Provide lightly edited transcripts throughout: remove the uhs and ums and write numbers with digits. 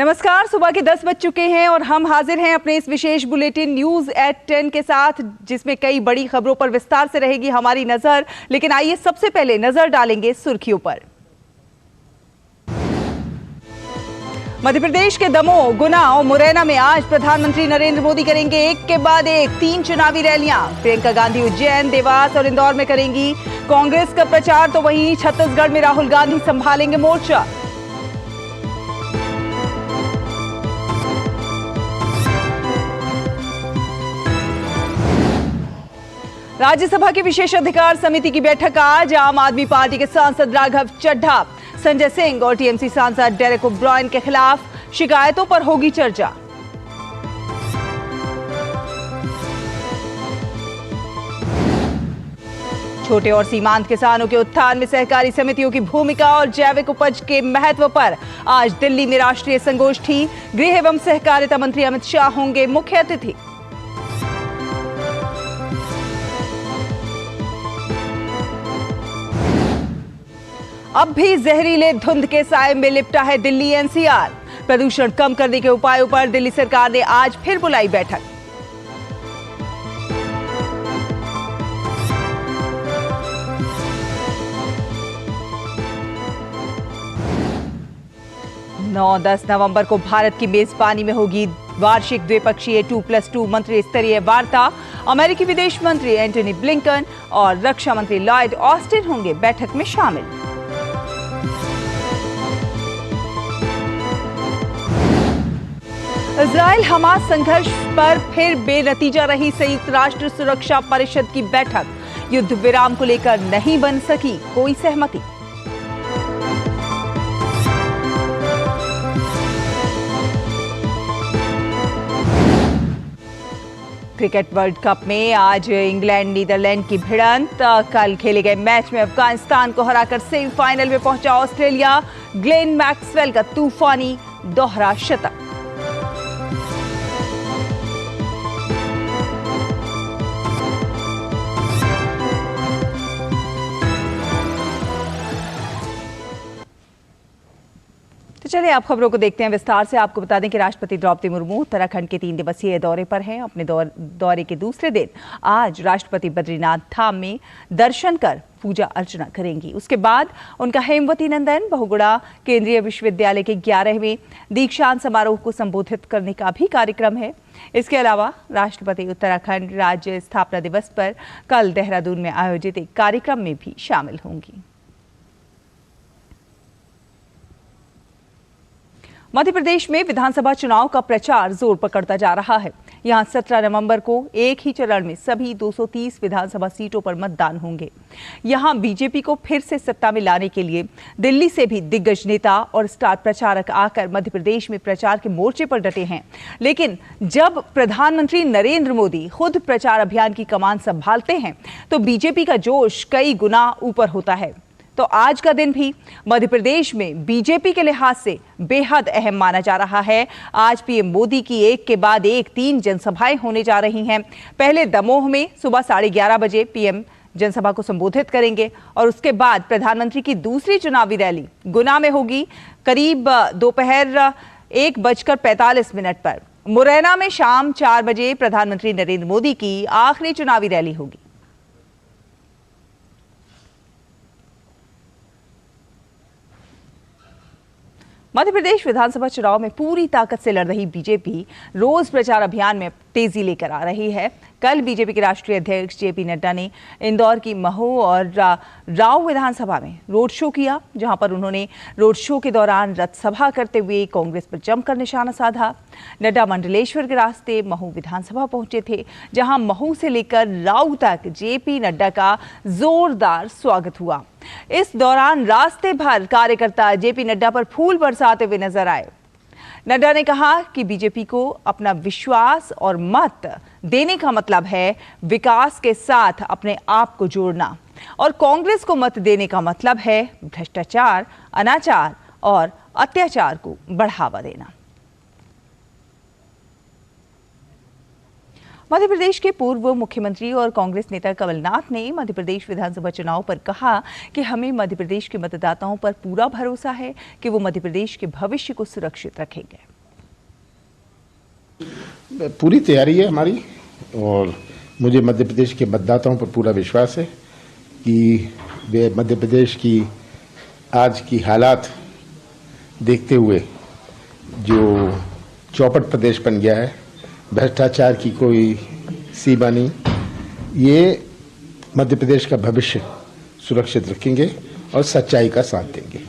नमस्कार, सुबह के 10 बज चुके हैं और हम हाजिर हैं अपने इस विशेष बुलेटिन न्यूज एट 10 के साथ, जिसमें कई बड़ी खबरों पर विस्तार से रहेगी हमारी नजर। लेकिन आइए सबसे पहले नजर डालेंगे सुर्खियों पर। मध्य प्रदेश के दमोह, गुना और मुरैना में आज प्रधानमंत्री नरेंद्र मोदी करेंगे एक के बाद एक 3 चुनावी रैलियां। प्रियंका गांधी उज्जैन, देवास और इंदौर में करेंगी कांग्रेस का प्रचार, तो वहीं छत्तीसगढ़ में राहुल गांधी संभालेंगे मोर्चा। राज्यसभा की विशेषाधिकार समिति की बैठक आज। आम आदमी पार्टी के सांसद राघव चड्ढा, संजय सिंह और टीएमसी सांसद डेरेक ओब्रायन के खिलाफ शिकायतों पर होगी चर्चा। छोटे और सीमांत किसानों के उत्थान में सहकारी समितियों की भूमिका और जैविक उपज के महत्व पर आज दिल्ली में राष्ट्रीय संगोष्ठी। गृह एवं सहकारिता मंत्री अमित शाह होंगे मुख्य अतिथि। अब भी जहरीले धुंध के साए में लिपटा है दिल्ली एनसीआर। प्रदूषण कम करने के उपायों पर दिल्ली सरकार ने आज फिर बुलाई बैठक। नौ 10 नवंबर को भारत की मेजबानी में होगी वार्षिक द्विपक्षीय 2+2 मंत्री स्तरीय वार्ता। अमेरिकी विदेश मंत्री एंटनी ब्लिंकन और रक्षा मंत्री लॉयड ऑस्टिन होंगे बैठक में शामिल। इजराइल हमास संघर्ष पर फिर बेनतीजा रही संयुक्त राष्ट्र सुरक्षा परिषद की बैठक। युद्ध विराम को लेकर नहीं बन सकी कोई सहमति। क्रिकेट वर्ल्ड कप में आज इंग्लैंड नीदरलैंड की भिड़ंत। कल खेले गए मैच में अफगानिस्तान को हराकर सेमीफाइनल में पहुंचा ऑस्ट्रेलिया। ग्लेन मैक्सवेल का तूफानी दोहरा शतक। चलिए आप खबरों को देखते हैं विस्तार से। आपको बता दें कि राष्ट्रपति द्रौपदी मुर्मू उत्तराखंड के 3 दिवसीय दौरे पर हैं। अपने दौरे के दूसरे दिन आज राष्ट्रपति बद्रीनाथ धाम में दर्शन कर पूजा अर्चना करेंगी। उसके बाद उनका हेमवती नंदन बहुगुणा केंद्रीय विश्वविद्यालय के 11वें दीक्षांत समारोह को संबोधित करने का भी कार्यक्रम है। इसके अलावा राष्ट्रपति उत्तराखंड राज्य स्थापना दिवस पर कल देहरादून में आयोजित एक कार्यक्रम में भी शामिल होंगी। मध्य प्रदेश में विधानसभा चुनाव का प्रचार जोर पकड़ता जा रहा है। यहां 17 नवंबर को एक ही चरण में सभी 230 विधानसभा सीटों पर मतदान होंगे। यहां बीजेपी को फिर से सत्ता में लाने के लिए दिल्ली से भी दिग्गज नेता और स्टार प्रचारक आकर मध्य प्रदेश में प्रचार के मोर्चे पर डटे हैं। लेकिन जब प्रधानमंत्री नरेंद्र मोदी खुद प्रचार अभियान की कमान संभालते हैं तो बीजेपी का जोश कई गुना ऊपर होता है। तो आज का दिन भी मध्य प्रदेश में बीजेपी के लिहाज से बेहद अहम माना जा रहा है। आज पीएम मोदी की एक के बाद एक 3 जनसभाएं होने जा रही हैं। पहले दमोह में सुबह 11:30 बजे पीएम जनसभा को संबोधित करेंगे और उसके बाद प्रधानमंत्री की दूसरी चुनावी रैली गुना में होगी करीब दोपहर 1:45 पर। मुरैना में शाम 4 बजे प्रधानमंत्री नरेंद्र मोदी की आखिरी चुनावी रैली होगी। मध्य प्रदेश विधानसभा चुनाव में पूरी ताकत से लड़ रही बीजेपी रोज प्रचार अभियान में तेजी लेकर आ रही है। कल बीजेपी के राष्ट्रीय अध्यक्ष जेपी नड्डा ने इंदौर की महू और राव विधानसभा में रोड शो किया, जहां पर उन्होंने रोड शो के दौरान रथ सभा करते हुए कांग्रेस पर जमकर निशाना साधा। नड्डा मंडलेश्वर के रास्ते महू विधानसभा पहुंचे थे, जहां महू से लेकर राव तक जेपी नड्डा का जोरदार स्वागत हुआ। इस दौरान रास्ते भर कार्यकर्ता जेपी नड्डा पर फूल बरसाते हुए नजर आए। नड्डा ने कहा कि बीजेपी को अपना विश्वास और मत देने का मतलब है विकास के साथ अपने आप को जोड़ना, और कांग्रेस को मत देने का मतलब है भ्रष्टाचार, अनाचार और अत्याचार को बढ़ावा देना। मध्य प्रदेश के पूर्व मुख्यमंत्री और कांग्रेस नेता कमलनाथ ने मध्य प्रदेश विधानसभा चुनाव पर कहा कि हमें मध्य प्रदेश के मतदाताओं पर पूरा भरोसा है कि वो मध्य प्रदेश के भविष्य को सुरक्षित रखेंगे। पूरी तैयारी है हमारी और मुझे मध्य प्रदेश के मतदाताओं पर पूरा विश्वास है कि वे मध्य प्रदेश की आज की हालात देखते हुए जो चौपट प्रदेश बन गया है, भ्रष्टाचार की कोई सीमा नहीं, ये मध्य प्रदेश का भविष्य सुरक्षित रखेंगे और सच्चाई का साथ देंगे।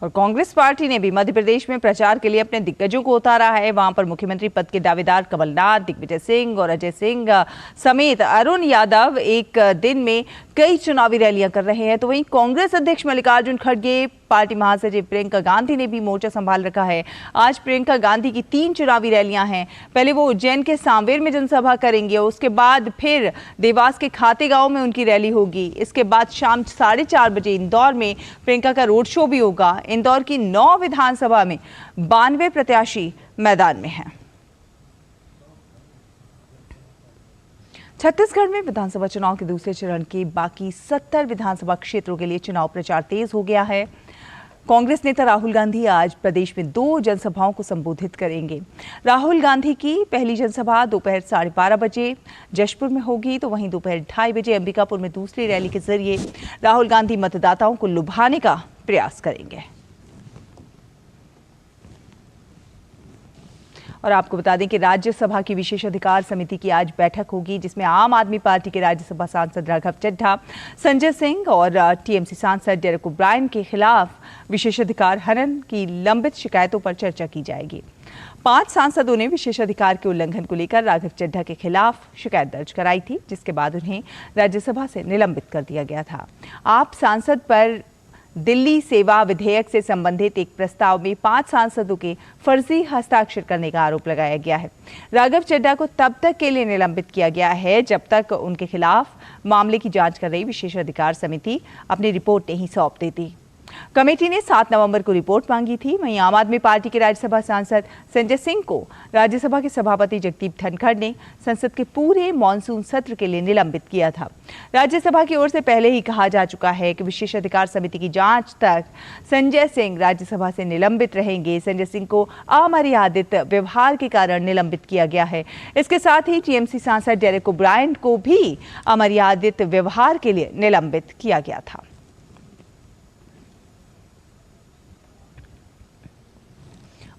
और कांग्रेस पार्टी ने भी मध्य प्रदेश में प्रचार के लिए अपने दिग्गजों को उतारा है। वहां पर मुख्यमंत्री पद के दावेदार कमलनाथ, दिग्विजय सिंह और अजय सिंह समेत अरुण यादव एक दिन में कई चुनावी रैलियां कर रहे हैं। तो वहीं कांग्रेस अध्यक्ष मल्लिकार्जुन खड़गे, पार्टी महासचिव प्रियंका गांधी ने भी मोर्चा संभाल रखा है। आज प्रियंका गांधी की 3 चुनावी रैलियां हैं। पहले वो उज्जैन के सांवेर में जनसभा करेंगे, उसके बाद फिर देवास के खातेगांव में उनकी रैली होगी। इसके बाद शाम 4:30 बजे इंदौर में प्रियंका का रोड शो भी होगा। इंदौर की 9 विधानसभा में 92 प्रत्याशी मैदान में हैं। छत्तीसगढ़ में विधानसभा चुनाव के दूसरे चरण के बाकी 70 विधानसभा क्षेत्रों के लिए चुनाव प्रचार तेज हो गया है। कांग्रेस नेता राहुल गांधी आज प्रदेश में 2 जनसभाओं को संबोधित करेंगे। राहुल गांधी की पहली जनसभा दोपहर 12:30 बजे जशपुर में होगी, तो वहीं दोपहर 2:30 बजे अंबिकापुर में दूसरी रैली के जरिए राहुल गांधी मतदाताओं को लुभाने का प्रयास करेंगे। और आपको बता दें कि राज्यसभा की विशेषाधिकार समिति की आज बैठक होगी, जिसमें आम आदमी पार्टी के राज्यसभा सांसद राघव चड्ढा, संजय सिंह और टीएमसी सांसद डेरेक ओब्रायन के खिलाफ विशेषाधिकार हनन की लंबित शिकायतों पर चर्चा की जाएगी। 5 सांसदों ने विशेषाधिकार के उल्लंघन को लेकर राघव चड्ढा के खिलाफ शिकायत दर्ज कराई थी, जिसके बाद उन्हें राज्यसभा से निलंबित कर दिया गया था। आप सांसद पर दिल्ली सेवा विधेयक से संबंधित एक प्रस्ताव में 5 सांसदों के फर्जी हस्ताक्षर करने का आरोप लगाया गया है। राघव चड्ढा को तब तक के लिए निलंबित किया गया है जब तक उनके खिलाफ मामले की जांच कर रही विशेषाधिकार समिति अपनी रिपोर्ट नहीं सौंप देती। कमेटी ने 7 नवंबर को रिपोर्ट मांगी थी। वहीं आम आदमी पार्टी के राज्यसभा सांसद संजय सिंह को राज्यसभा के सभापति जगदीप धनखड़ ने संसद के पूरे मॉनसून सत्र के लिए निलंबित किया था। राज्यसभा की ओर से पहले ही कहा जा चुका है कि विशेषाधिकार समिति की जांच तक संजय सिंह राज्यसभा से निलंबित रहेंगे। संजय सिंह को अमर्यादित व्यवहार के कारण निलंबित किया गया है। इसके साथ ही टीएमसी सांसद डेरेक ओब्रायन को भी अमर्यादित व्यवहार के लिए निलंबित किया गया था।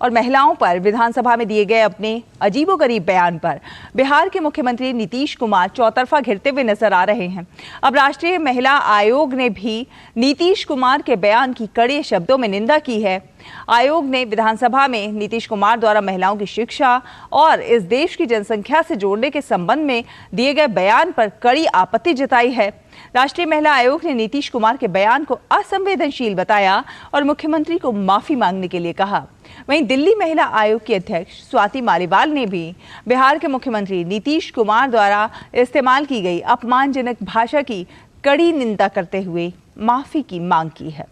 और महिलाओं पर विधानसभा में दिए गए अपने अजीबोगरीब बयान पर बिहार के मुख्यमंत्री नीतीश कुमार चौतरफा घिरते हुए नजर आ रहे हैं। अब राष्ट्रीय महिला आयोग ने भी नीतीश कुमार के बयान की कड़े शब्दों में निंदा की है। आयोग ने विधानसभा में नीतीश कुमार द्वारा महिलाओं की शिक्षा और इस देश की जनसंख्या से जोड़ने के संबंध में दिए गए बयान पर कड़ी आपत्ति जताई है। राष्ट्रीय महिला आयोग ने नीतीश कुमार के बयान को असंवेदनशील बताया और मुख्यमंत्री को माफी मांगने के लिए कहा। वहीं दिल्ली महिला आयोग की अध्यक्ष स्वाति मालीवाल ने भी बिहार के मुख्यमंत्री नीतीश कुमार द्वारा इस्तेमाल की गई अपमानजनक भाषा की कड़ी निंदा करते हुए माफी की मांग की है।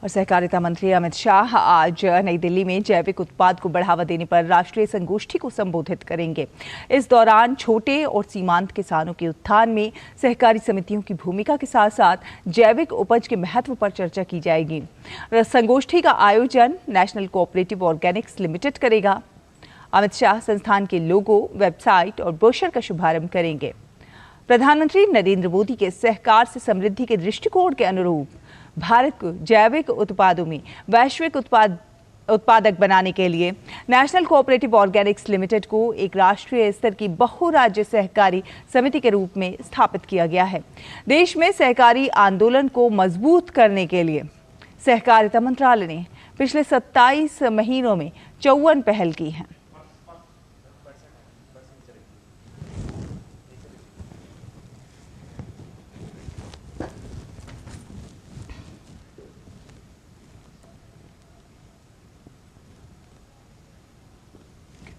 और सहकारिता मंत्री अमित शाह आज नई दिल्ली में जैविक उत्पाद को बढ़ावा देने पर राष्ट्रीय संगोष्ठी को संबोधित करेंगे। इस दौरान छोटे और सीमांत किसानों के उत्थान में सहकारी समितियों की भूमिका के साथ साथ जैविक उपज के महत्व पर चर्चा की जाएगी। संगोष्ठी का आयोजन नेशनल कोऑपरेटिव ऑर्गेनिक्स लिमिटेड करेगा। अमित शाह संस्थान के लोगो, वेबसाइट और ब्रोशर का शुभारंभ करेंगे। प्रधानमंत्री नरेंद्र मोदी के सहकार से समृद्धि के दृष्टिकोण के अनुरूप भारत को जैविक उत्पादों में वैश्विक उत्पादक बनाने के लिए नेशनल कोऑपरेटिव ऑर्गेनिक्स लिमिटेड को एक राष्ट्रीय स्तर की बहुराज्य सहकारी समिति के रूप में स्थापित किया गया है। देश में सहकारी आंदोलन को मजबूत करने के लिए सहकारिता मंत्रालय ने पिछले 27 महीनों में 54 पहल की हैं।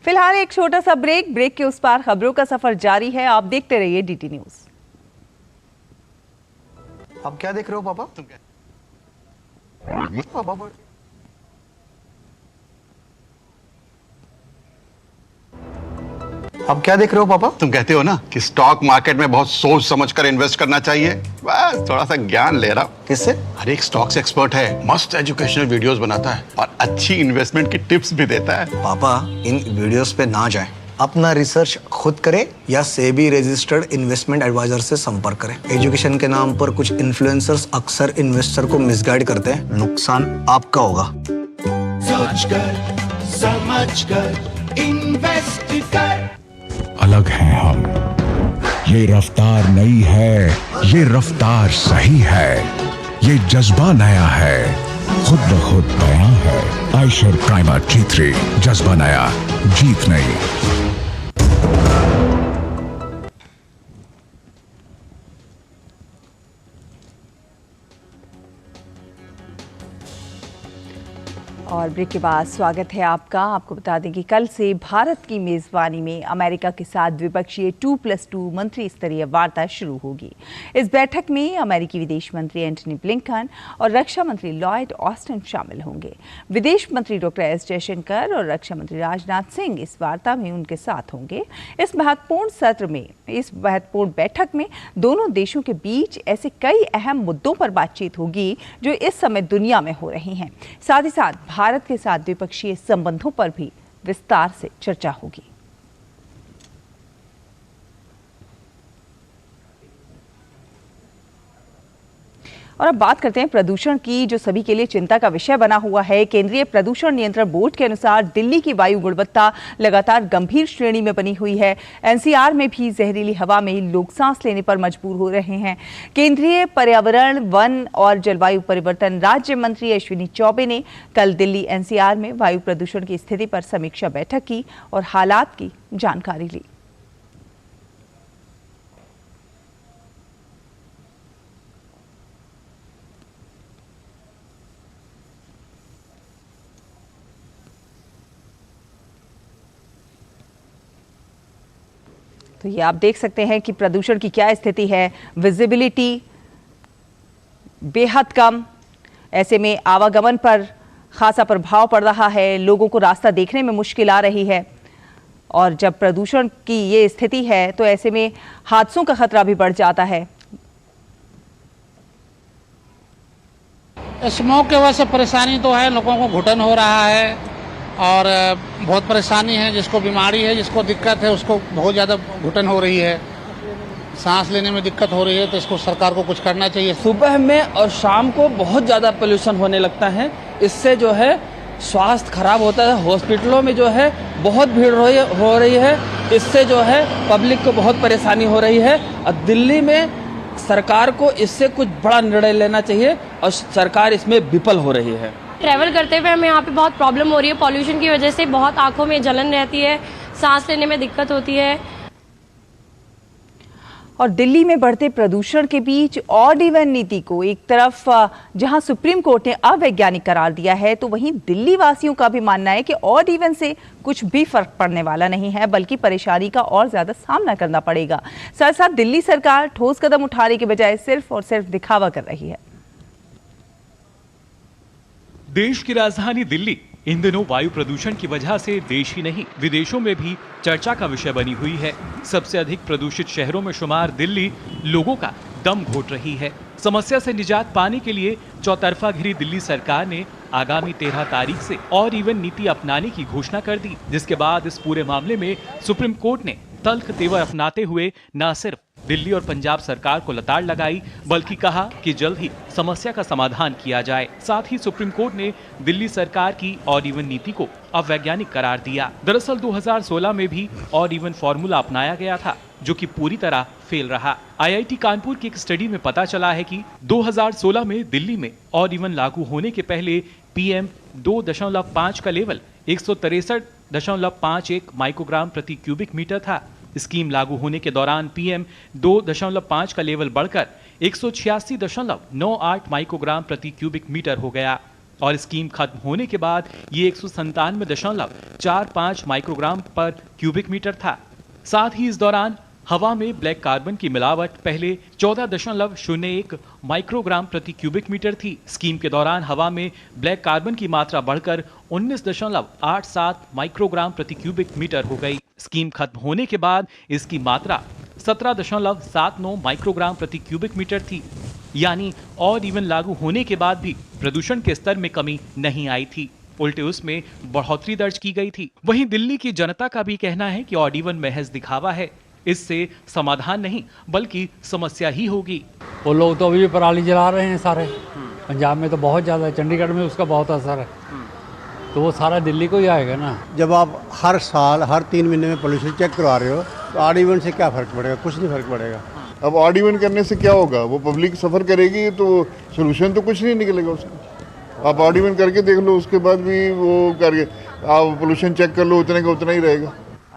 फिलहाल एक छोटा सा ब्रेक के उस पार खबरों का सफर जारी है। आप देखते रहिए डीटी न्यूज। अब क्या देख रहे हो पापा? तुम क्या? पापा अब क्या देख रहे हो पापा? तुम कहते हो ना कि स्टॉक मार्केट में बहुत सोच समझ कर इन्वेस्ट करना चाहिए, बस थोड़ा सा ज्ञान ले रहा हूँ। किससे? हर एक स्टॉक्स एक्सपर्ट है, मस्त एजुकेशनल वीडियोस बनाता है और अच्छी इन्वेस्टमेंट की टिप्स भी देता है। पापा इन वीडियोस पे ना जाएं, अपना रिसर्च खुद करें या सेबी रजिस्टर्ड इन्वेस्टमेंट एडवाइजर से संपर्क करें। एजुकेशन के नाम पर कुछ इन्फ्लुएंसर्स अक्सर इन्वेस्टर को मिसगाइड करते हैं, नुकसान आपका होगा। सोच कर समझ कर इन्वेस्ट कर। अलग हैं हम, ये रफ्तार नई है, ये रफ्तार सही है, ये जज्बा नया है, खुद ब खुद नया है। आयशर प्राइमर G3, जज्बा नया, जीत नई। और ब्रेक के बाद स्वागत है आपका। आपको बता दें कि कल से भारत की मेजबानी में अमेरिका के साथ द्विपक्षीय 2+2 मंत्री स्तरीय वार्ता शुरू होगी। इस बैठक में अमेरिकी विदेश मंत्री एंटनी ब्लिंकन और रक्षा मंत्री लॉयड ऑस्टिन शामिल होंगे। विदेश मंत्री डॉक्टर एस जयशंकर और रक्षा मंत्री राजनाथ सिंह इस वार्ता में उनके साथ होंगे। इस महत्वपूर्ण बैठक में दोनों देशों के बीच ऐसे कई अहम मुद्दों पर बातचीत होगी जो इस समय दुनिया में हो रही हैं। साथ ही साथ भारत के साथ द्विपक्षीय संबंधों पर भी विस्तार से चर्चा होगी। और अब बात करते हैं प्रदूषण की, जो सभी के लिए चिंता का विषय बना हुआ है। केंद्रीय प्रदूषण नियंत्रण बोर्ड के अनुसार दिल्ली की वायु गुणवत्ता लगातार गंभीर श्रेणी में बनी हुई है। एनसीआर में भी जहरीली हवा में लोग सांस लेने पर मजबूर हो रहे हैं। केंद्रीय पर्यावरण, वन और जलवायु परिवर्तन राज्य मंत्री अश्विनी चौबे ने कल दिल्ली एनसीआर में वायु प्रदूषण की स्थिति पर समीक्षा बैठक की और हालात की जानकारी ली। तो ये आप देख सकते हैं कि प्रदूषण की क्या स्थिति है। विजिबिलिटी बेहद कम, ऐसे में आवागमन पर खासा प्रभाव पड़ रहा है। लोगों को रास्ता देखने में मुश्किल आ रही है और जब प्रदूषण की ये स्थिति है तो ऐसे में हादसों का खतरा भी बढ़ जाता है। स्मोक की वजह से परेशानी तो है, लोगों को घुटन हो रहा है और बहुत परेशानी है। जिसको बीमारी है, जिसको दिक्कत है, उसको बहुत ज़्यादा घुटन हो रही है, सांस लेने में दिक्कत हो रही है। तो इसको सरकार को कुछ करना चाहिए। सुबह में और शाम को बहुत ज़्यादा पोल्यूशन होने लगता है, इससे जो है स्वास्थ्य खराब होता है। हॉस्पिटलों में जो है बहुत भीड़ हो रही है, इससे जो है पब्लिक को बहुत परेशानी हो रही है। और दिल्ली में सरकार को इससे कुछ बड़ा निर्णय लेना चाहिए और सरकार इसमें विफल हो रही है। ट्रैवल करते हुए हमें यहाँ पे बहुत प्रॉब्लम हो रही है। पॉल्यूशन की वजह से बहुत आंखों में जलन रहती है, सांस लेने में दिक्कत होती है। और दिल्ली में बढ़ते प्रदूषण के बीच ऑड इवन नीति को एक तरफ जहां सुप्रीम कोर्ट ने अवैज्ञानिक करार दिया है, तो वहीं दिल्ली वासियों का भी मानना है कि ऑड इवन से कुछ भी फर्क पड़ने वाला नहीं है, बल्कि परेशानी का और ज्यादा सामना करना पड़ेगा। साथ साथ दिल्ली सरकार ठोस कदम उठाने के बजाय सिर्फ और सिर्फ दिखावा कर रही है। देश की राजधानी दिल्ली इन दिनों वायु प्रदूषण की वजह से देश ही नहीं विदेशों में भी चर्चा का विषय बनी हुई है। सबसे अधिक प्रदूषित शहरों में शुमार दिल्ली लोगों का दम घोट रही है। समस्या से निजात पाने के लिए चौतरफा घिरी दिल्ली सरकार ने आगामी 13 तारीख से ऑड इवन नीति अपनाने की घोषणा कर दी, जिसके बाद इस पूरे मामले में सुप्रीम कोर्ट ने तल्ख तेवर अपनाते हुए न सिर्फ दिल्ली और पंजाब सरकार को लताड़ लगाई, बल्कि कहा कि जल्द ही समस्या का समाधान किया जाए। साथ ही सुप्रीम कोर्ट ने दिल्ली सरकार की ऑड इवन नीति को अवैज्ञानिक करार दिया। दरअसल 2016 में भी ऑड इवन फॉर्मूला अपनाया गया था, जो कि पूरी तरह फेल रहा। IIT कानपुर की एक स्टडी में पता चला है कि 2016 में दिल्ली में ऑड इवन लागू होने के पहले PM 2.5 का लेवल 163.51 माइक्रोग्राम प्रति क्यूबिक मीटर था। स्कीम लागू होने के दौरान PM 2.5 का लेवल बढ़कर 186.98 माइक्रोग्राम प्रति क्यूबिक मीटर हो गया और स्कीम खत्म होने के बाद ये 197.45 माइक्रोग्राम पर क्यूबिक मीटर था। साथ ही इस दौरान हवा में ब्लैक कार्बन की मिलावट पहले 14.01 माइक्रोग्राम प्रति क्यूबिक मीटर थी। स्कीम के दौरान हवा में ब्लैक कार्बन की मात्रा बढ़कर 19.87 माइक्रोग्राम प्रति क्यूबिक मीटर हो गई। स्कीम खत्म होने के बाद इसकी मात्रा 17.79 माइक्रोग्राम प्रति क्यूबिक मीटर थी। यानी ऑड इवन लागू होने के बाद भी प्रदूषण के स्तर में कमी नहीं आई थी, उल्टे उसमें बढ़ोतरी दर्ज की गई थी। वहीं दिल्ली की जनता का भी कहना है कि ऑड इवन महज दिखावा है, इससे समाधान नहीं बल्कि समस्या ही होगी। वो लोग तो अभी भी पराली जला रहे हैं सारे। पंजाब में तो बहुत ज़्यादा है, चंडीगढ़ में उसका बहुत असर है, तो वो सारा दिल्ली को ही आएगा ना। जब आप हर साल हर 3 महीने में पोल्यूशन चेक करवा रहे हो तो ऑड इवन से क्या फ़र्क पड़ेगा? कुछ नहीं फ़र्क पड़ेगा। अब ऑड इवन करने से क्या होगा? वो पब्लिक सफ़र करेगी तो सोल्यूशन तो कुछ नहीं निकलेगा उसका। आप ऑड इवन करके देख लो, उसके बाद भी वो करके आप पोल्यूशन चेक कर लो, उतने का उतना ही रहेगा।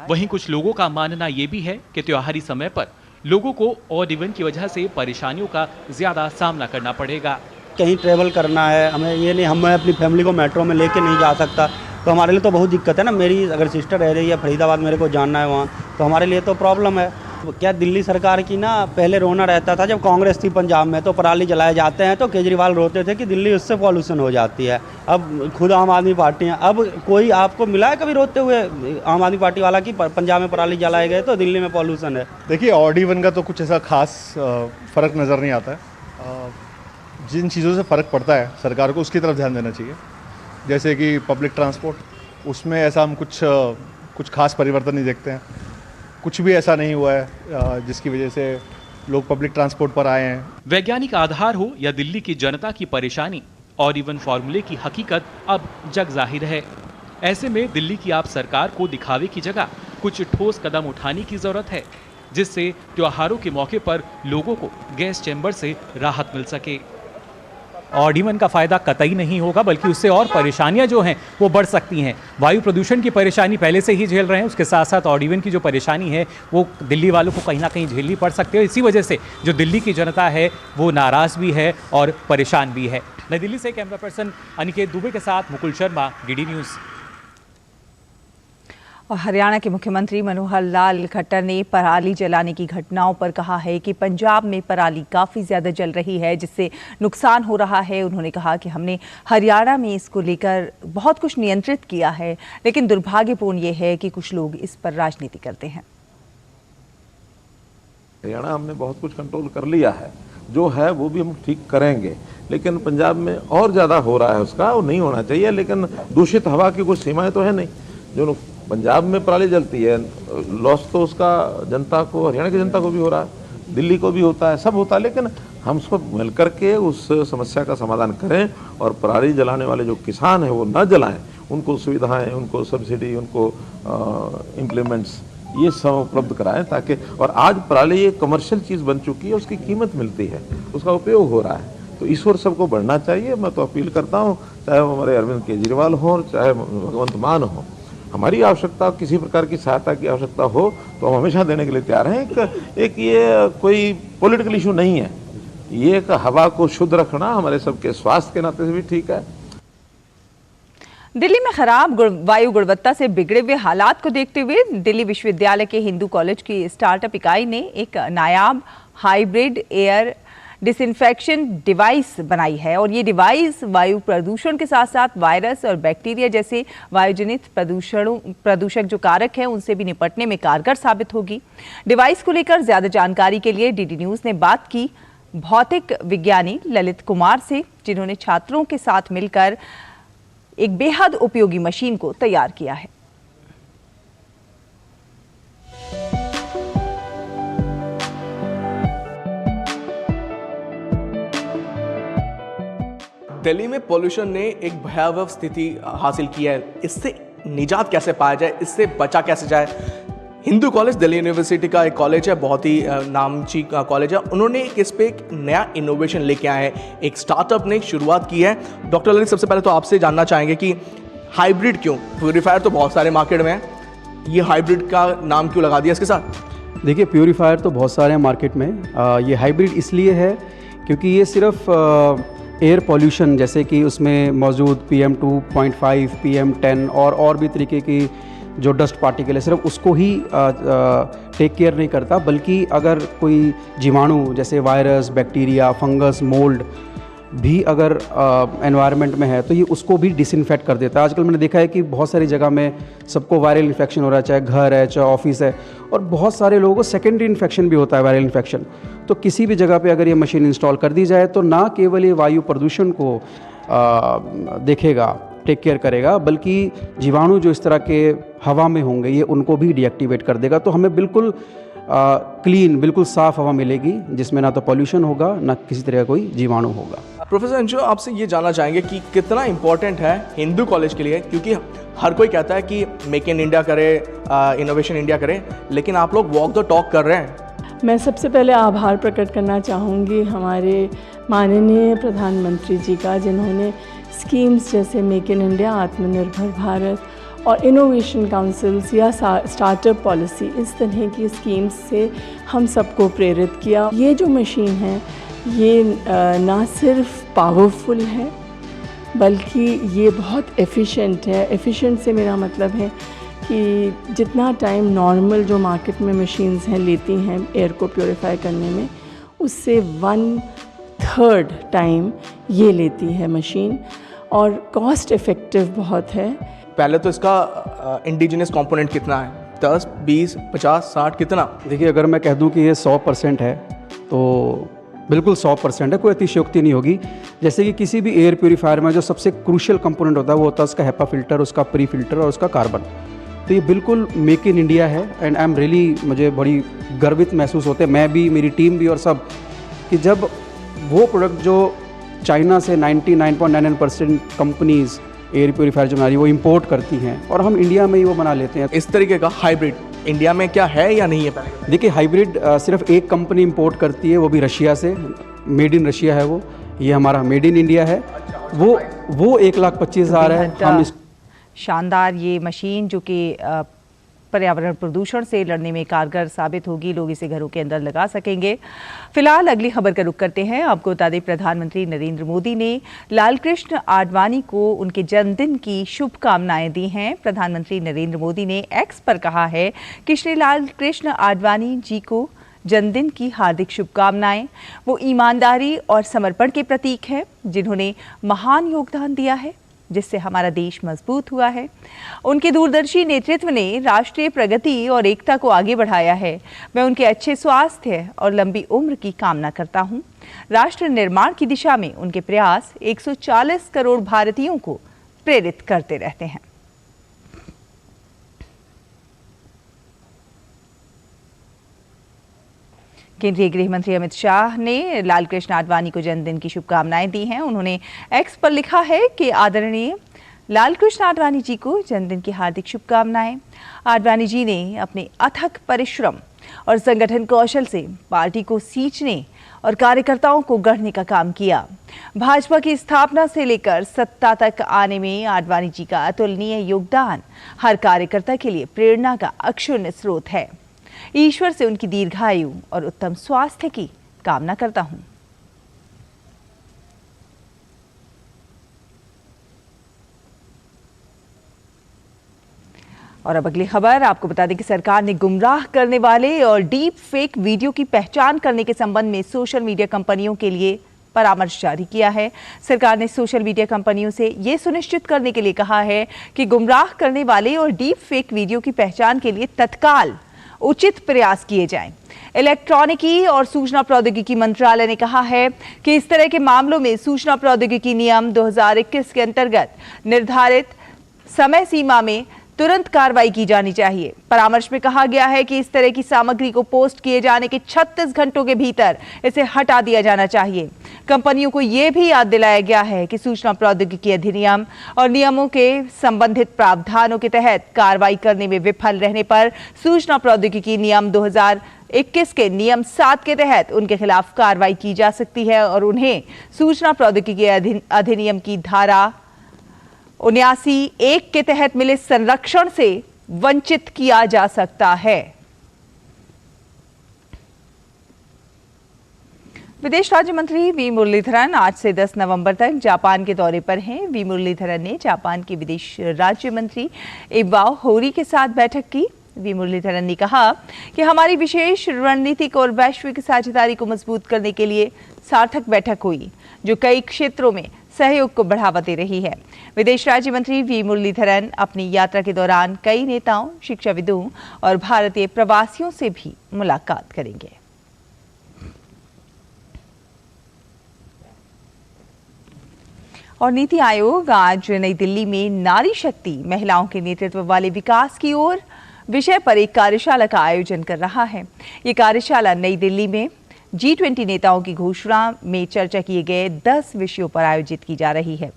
वहीं कुछ लोगों का मानना ये भी है कि त्योहारी समय पर लोगों को ऑड इवन की वजह से परेशानियों का ज्यादा सामना करना पड़ेगा। कहीं ट्रेवल करना है हमें, ये नहीं हम अपनी फैमिली को मेट्रो में लेके नहीं जा सकता, तो हमारे लिए तो बहुत दिक्कत है ना। मेरी अगर सिस्टर रह रही है फरीदाबाद, मेरे को जाना है वहाँ, तो हमारे लिए तो प्रॉब्लम है। क्या दिल्ली सरकार की ना पहले रोना रहता था जब कांग्रेस थी पंजाब में, तो पराली जलाए जाते हैं तो केजरीवाल रोते थे कि दिल्ली उससे पॉल्यूशन हो जाती है। अब खुद आम आदमी पार्टी है, अब कोई आपको मिला है कभी रोते हुए आम आदमी पार्टी वाला कि पंजाब में पराली जलाए गए तो दिल्ली में पॉल्यूशन है? देखिए, ऑड इवन का तो कुछ ऐसा खास फ़र्क नज़र नहीं आता है। जिन चीज़ों से फ़र्क पड़ता है सरकार को उसकी तरफ ध्यान देना चाहिए, जैसे कि पब्लिक ट्रांसपोर्ट, उसमें ऐसा हम कुछ खास परिवर्तन नहीं देखते हैं। कुछ भी ऐसा नहीं हुआ है जिसकी वजह से लोग पब्लिक ट्रांसपोर्ट पर आए हैं। वैज्ञानिक आधार हो या दिल्ली की जनता की परेशानी, ऑड इवन फॉर्मूले की हकीकत अब जग जाहिर है। ऐसे में दिल्ली की आप सरकार को दिखावे की जगह कुछ ठोस कदम उठाने की जरूरत है, जिससे त्योहारों के मौके पर लोगों को गैस चैम्बर से राहत मिल सके। ऑड इवन का फायदा कतई नहीं होगा, बल्कि उससे और परेशानियां जो हैं वो बढ़ सकती हैं। वायु प्रदूषण की परेशानी पहले से ही झेल रहे हैं, उसके साथ साथ ऑड इवन की जो परेशानी है वो दिल्ली वालों को कहीं ना कहीं झेलनी पड़ सकती है। इसी वजह से जो दिल्ली की जनता है वो नाराज़ भी है और परेशान भी है। नई दिल्ली से कैमरा पर्सन अनिकेत दुबे के साथ मुकुल शर्मा, डीडी न्यूज़। और हरियाणा के मुख्यमंत्री मनोहर लाल खट्टर ने पराली जलाने की घटनाओं पर कहा है कि पंजाब में पराली काफ़ी ज़्यादा जल रही है, जिससे नुकसान हो रहा है। उन्होंने कहा कि हमने हरियाणा में इसको लेकर बहुत कुछ नियंत्रित किया है, लेकिन दुर्भाग्यपूर्ण ये है कि कुछ लोग इस पर राजनीति करते हैं। हरियाणा हमने बहुत कुछ कंट्रोल कर लिया है, जो है वो भी हम ठीक करेंगे, लेकिन पंजाब में और ज़्यादा हो रहा है, उसका वो नहीं होना चाहिए। लेकिन दूषित हवा की कुछ सीमाएँ तो है नहीं। जो पंजाब में पराली जलती है, लॉस तो उसका जनता को, हरियाणा की जनता को भी हो रहा है, दिल्ली को भी होता है, सब होता है। लेकिन हम सब मिल करके उस समस्या का समाधान करें और पराली जलाने वाले जो किसान हैं वो न जलाएं, उनको सुविधाएं, उनको सब्सिडी, उनको इम्प्लीमेंट्स ये सब उपलब्ध कराएं, ताकि, और आज पराली एक कमर्शियल चीज़ बन चुकी है, उसकी कीमत मिलती है, उसका उपयोग हो रहा है, तो इस ओर सबको बढ़ना चाहिए। मैं तो अपील करता हूँ, चाहे वो हमारे अरविंद केजरीवाल हों, चाहे भगवंत मान हो, हमारी आवश्यकता, किसी प्रकार की सहायता की आवश्यकता हो तो हम हमेशा देने के लिए तैयार हैं। एक ये कोई पॉलिटिकल इशू नहीं है, ये एक हवा को शुद्ध रखना हमारे सबके स्वास्थ्य के नाते से भी ठीक है। दिल्ली में खराब वायु गुणवत्ता से बिगड़े हुए हालात को देखते हुए दिल्ली विश्वविद्यालय के हिंदू कॉलेज की स्टार्टअप इकाई ने एक नायाब हाइब्रिड एयर डिसइंफेक्शन डिवाइस बनाई है। और ये डिवाइस वायु प्रदूषण के साथ साथ वायरस और बैक्टीरिया जैसे वायुजनित प्रदूषक जो कारक हैं उनसे भी निपटने में कारगर साबित होगी। डिवाइस को लेकर ज्यादा जानकारी के लिए डीडी न्यूज़ ने बात की भौतिक विज्ञानी ललित कुमार से, जिन्होंने छात्रों के साथ मिलकर एक बेहद उपयोगी मशीन को तैयार किया है। दिल्ली में पोल्यूशन ने एक भयावह स्थिति हासिल की है। इससे निजात कैसे पाया जाए, इससे बचा कैसे जाए? हिंदू कॉलेज दिल्ली यूनिवर्सिटी का एक कॉलेज है, बहुत ही नामची कॉलेज है। उन्होंने इस पे एक नया इनोवेशन लेके आए हैं, एक स्टार्टअप ने शुरुआत की है। डॉक्टर ललित, सबसे पहले तो आपसे जानना चाहेंगे कि हाइब्रिड क्यों? प्यूरीफायर तो बहुत सारे मार्केट में है, ये हाइब्रिड का नाम क्यों लगा दिया इसके साथ? देखिए, प्यूरीफायर तो बहुत सारे हैं मार्केट में, ये हाइब्रिड इसलिए है क्योंकि ये सिर्फ एयर पॉल्यूशन, जैसे कि उसमें मौजूद PM2.5, PM10 और भी तरीके की जो डस्ट पार्टिकल है सिर्फ उसको ही टेक केयर नहीं करता, बल्कि अगर कोई जीवाणु जैसे वायरस, बैक्टीरिया, फंगस, मोल्ड भी अगर एनवायरनमेंट में है तो ये उसको भी डिसइंफेक्ट कर देता है। आजकल मैंने देखा है कि बहुत सारी जगह में सबको वायरल इन्फेक्शन हो रहा है, चाहे घर है चाहे ऑफिस है, और बहुत सारे लोगों को सेकेंडरी इन्फेक्शन भी होता है, वायरल इन्फेक्शन। तो किसी भी जगह पे अगर ये मशीन इंस्टॉल कर दी जाए तो ना केवल ये वायु प्रदूषण को देखेगा, टेक केयर करेगा, बल्कि जीवाणु जो इस तरह के हवा में होंगे ये उनको भी डीएक्टिवेट कर देगा। तो हमें बिल्कुल क्लीन, बिल्कुल साफ़ हवा मिलेगी जिसमें ना तो पॉल्यूशन होगा ना किसी तरह का कोई जीवाणु होगा। प्रोफेसर अंशु, आपसे ये जानना चाहेंगे कि कितना इम्पोर्टेंट है हिंदू कॉलेज के लिए, क्योंकि हर कोई कहता है कि मेक इन इंडिया करे, इनोवेशन इंडिया करे, लेकिन आप लोग वॉक द टॉक कर रहे हैं। मैं सबसे पहले आभार प्रकट करना चाहूँगी हमारे माननीय प्रधानमंत्री जी का, जिन्होंने स्कीम्स जैसे मेक इन इंडिया, आत्मनिर्भर भारत और इनोवेशन काउंसिल्स या स्टार्टअप पॉलिसी, इस तरह की स्कीम्स से हम सबको प्रेरित किया। ये जो मशीन है ये ना सिर्फ पावरफुल है बल्कि ये बहुत एफिशिएंट है। एफिशिएंट से मेरा मतलब है कि जितना टाइम नॉर्मल जो मार्केट में मशीन्स हैं लेती हैं एयर को प्योरीफाई करने में, उससे 1/3 टाइम ये लेती है मशीन, और कॉस्ट इफ़ेक्टिव बहुत है। पहले तो इसका इंडिजिनस कंपोनेंट कितना है? 10, 20, 50, 60 कितना? देखिए, अगर मैं कह दूं कि ये 100% है तो बिल्कुल 100% है, कोई अतिशयोक्ति नहीं होगी। जैसे कि किसी भी एयर प्योरीफायर में जो सबसे क्रूशियल कंपोनेंट होता है वो होता है उसका हेपा फिल्टर, उसका प्री फिल्टर और उसका कार्बन। तो ये बिल्कुल मेक इन इंडिया है एंड आई एम रियली, मुझे बड़ी गर्वित महसूस होते हैं, मैं भी, मेरी टीम भी और सब, कि जब वो प्रोडक्ट जो चाइना से 99.99% कंपनीज़ एयर प्योरीफायर जो बना रही है वो इंपोर्ट करती हैं और हम इंडिया में ही वो बना लेते हैं। इस तरीके का हाइब्रिड इंडिया में क्या है या नहीं है? पहले देखिए, हाइब्रिड सिर्फ एक कंपनी इंपोर्ट करती है, वो भी रशिया से, मेड इन रशिया है वो। ये हमारा मेड इन इंडिया है। वो 1,25,000 है। हम शानदार ये मशीन जो कि पर्यावरण प्रदूषण से लड़ने में कारगर साबित होगी, लोग इसे घरों के अंदर लगा सकेंगे। फिलहाल अगली खबर का रुख करते हैं। आपको बता दें, प्रधानमंत्री नरेंद्र मोदी ने लालकृष्ण आडवाणी को उनके जन्मदिन की शुभकामनाएं दी हैं। प्रधानमंत्री नरेंद्र मोदी ने एक्स पर कहा है कि श्री लालकृष्ण आडवाणी जी को जन्मदिन की हार्दिक शुभकामनाएं। वो ईमानदारी और समर्पण के प्रतीक हैं, जिन्होंने महान योगदान दिया है, जिससे हमारा देश मजबूत हुआ है। उनके दूरदर्शी नेतृत्व ने राष्ट्रीय प्रगति और एकता को आगे बढ़ाया है। मैं उनके अच्छे स्वास्थ्य और लंबी उम्र की कामना करता हूं। राष्ट्र निर्माण की दिशा में उनके प्रयास 140 करोड़ भारतीयों को प्रेरित करते रहते हैं। केंद्रीय गृह मंत्री अमित शाह ने लालकृष्ण आडवाणी को जन्मदिन की शुभकामनाएं दी हैं। उन्होंने एक्स पर लिखा है कि आदरणीय लालकृष्ण आडवाणी जी को जन्मदिन की हार्दिक शुभकामनाएं। आडवाणी जी ने अपने अथक परिश्रम और संगठन कौशल से पार्टी को सींचने और कार्यकर्ताओं को गढ़ने का काम किया। भाजपा की स्थापना से लेकर सत्ता तक आने में आडवाणी जी का अतुलनीय योगदान हर कार्यकर्ता के लिए प्रेरणा का अक्षुण्ण स्रोत है। ईश्वर से उनकी दीर्घायु और उत्तम स्वास्थ्य की कामना करता हूं। और अब अगली खबर, आपको बता दें कि सरकार ने गुमराह करने वाले और डीप फेक वीडियो की पहचान करने के संबंध में सोशल मीडिया कंपनियों के लिए परामर्श जारी किया है। सरकार ने सोशल मीडिया कंपनियों से ये सुनिश्चित करने के लिए कहा है कि गुमराह करने वाले और डीप फेक वीडियो की पहचान के लिए तत्काल उचित प्रयास किए जाएं। इलेक्ट्रॉनिकी और सूचना प्रौद्योगिकी मंत्रालय ने कहा है कि इस तरह के मामलों में सूचना प्रौद्योगिकी नियम 2021 के अंतर्गत निर्धारित समय सीमा में तुरंत कार्रवाई की जानी चाहिए। परामर्श में कहा गया है कि इस तरह की सामग्री को पोस्ट किए जाने के 36 घंटों के भीतर इसे हटा दिया जाना चाहिए। कंपनियों को यह भी याद दिलाया गया है कि सूचना प्रौद्योगिकी अधिनियम और नियमों के संबंधित प्रावधानों के तहत कार्रवाई करने में विफल रहने पर सूचना प्रौद्योगिकी नियम 2021 के नियम 7 के तहत उनके खिलाफ कार्रवाई की जा सकती है और उन्हें सूचना प्रौद्योगिकी अधिनियम की धारा 79(1) के तहत मिले संरक्षण से वंचित किया जा सकता है। विदेश राज्य मंत्री वी मुरलीधरन आज से 10 नवंबर तक जापान के दौरे पर हैं। वी मुरलीधरन ने जापान के विदेश राज्य मंत्री इवाओ होरी के साथ बैठक की। वी मुरलीधरन ने कहा कि हमारी विशेष रणनीतिक और वैश्विक साझेदारी को मजबूत करने के लिए सार्थक बैठक हुई, जो कई क्षेत्रों में सहयोग को बढ़ावा दे रही है। विदेश राज्य मंत्री वी मुरलीधरन अपनी यात्रा के दौरान कई नेताओं, शिक्षाविदों और भारतीय प्रवासियों से भी मुलाकात करेंगे। और नीति आयोग आज नई दिल्ली में नारी शक्ति, महिलाओं के नेतृत्व वाले विकास की ओर विषय पर एक कार्यशाला का आयोजन कर रहा है। ये कार्यशाला नई दिल्ली में G20 नेताओं की घोषणा में चर्चा किए गए 10 विषयों पर आयोजित की जा रही है।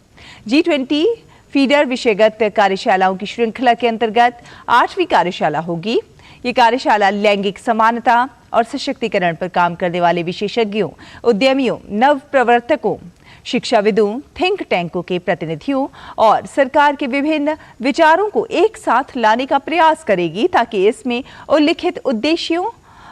G20 फीडर विषयगत कार्यशालाओं की श्रृंखला के अंतर्गत 8वीं कार्यशाला होगी। ये कार्यशाला लैंगिक समानता और सशक्तिकरण पर काम करने वाले विशेषज्ञों, उद्यमियों, नव प्रवर्तकों, शिक्षाविदों, थिंक टैंकों के प्रतिनिधियों और सरकार के विभिन्न विचारों को एक साथ लाने का प्रयास करेगी, ताकि इसमें उल्लिखित उद्देश्यों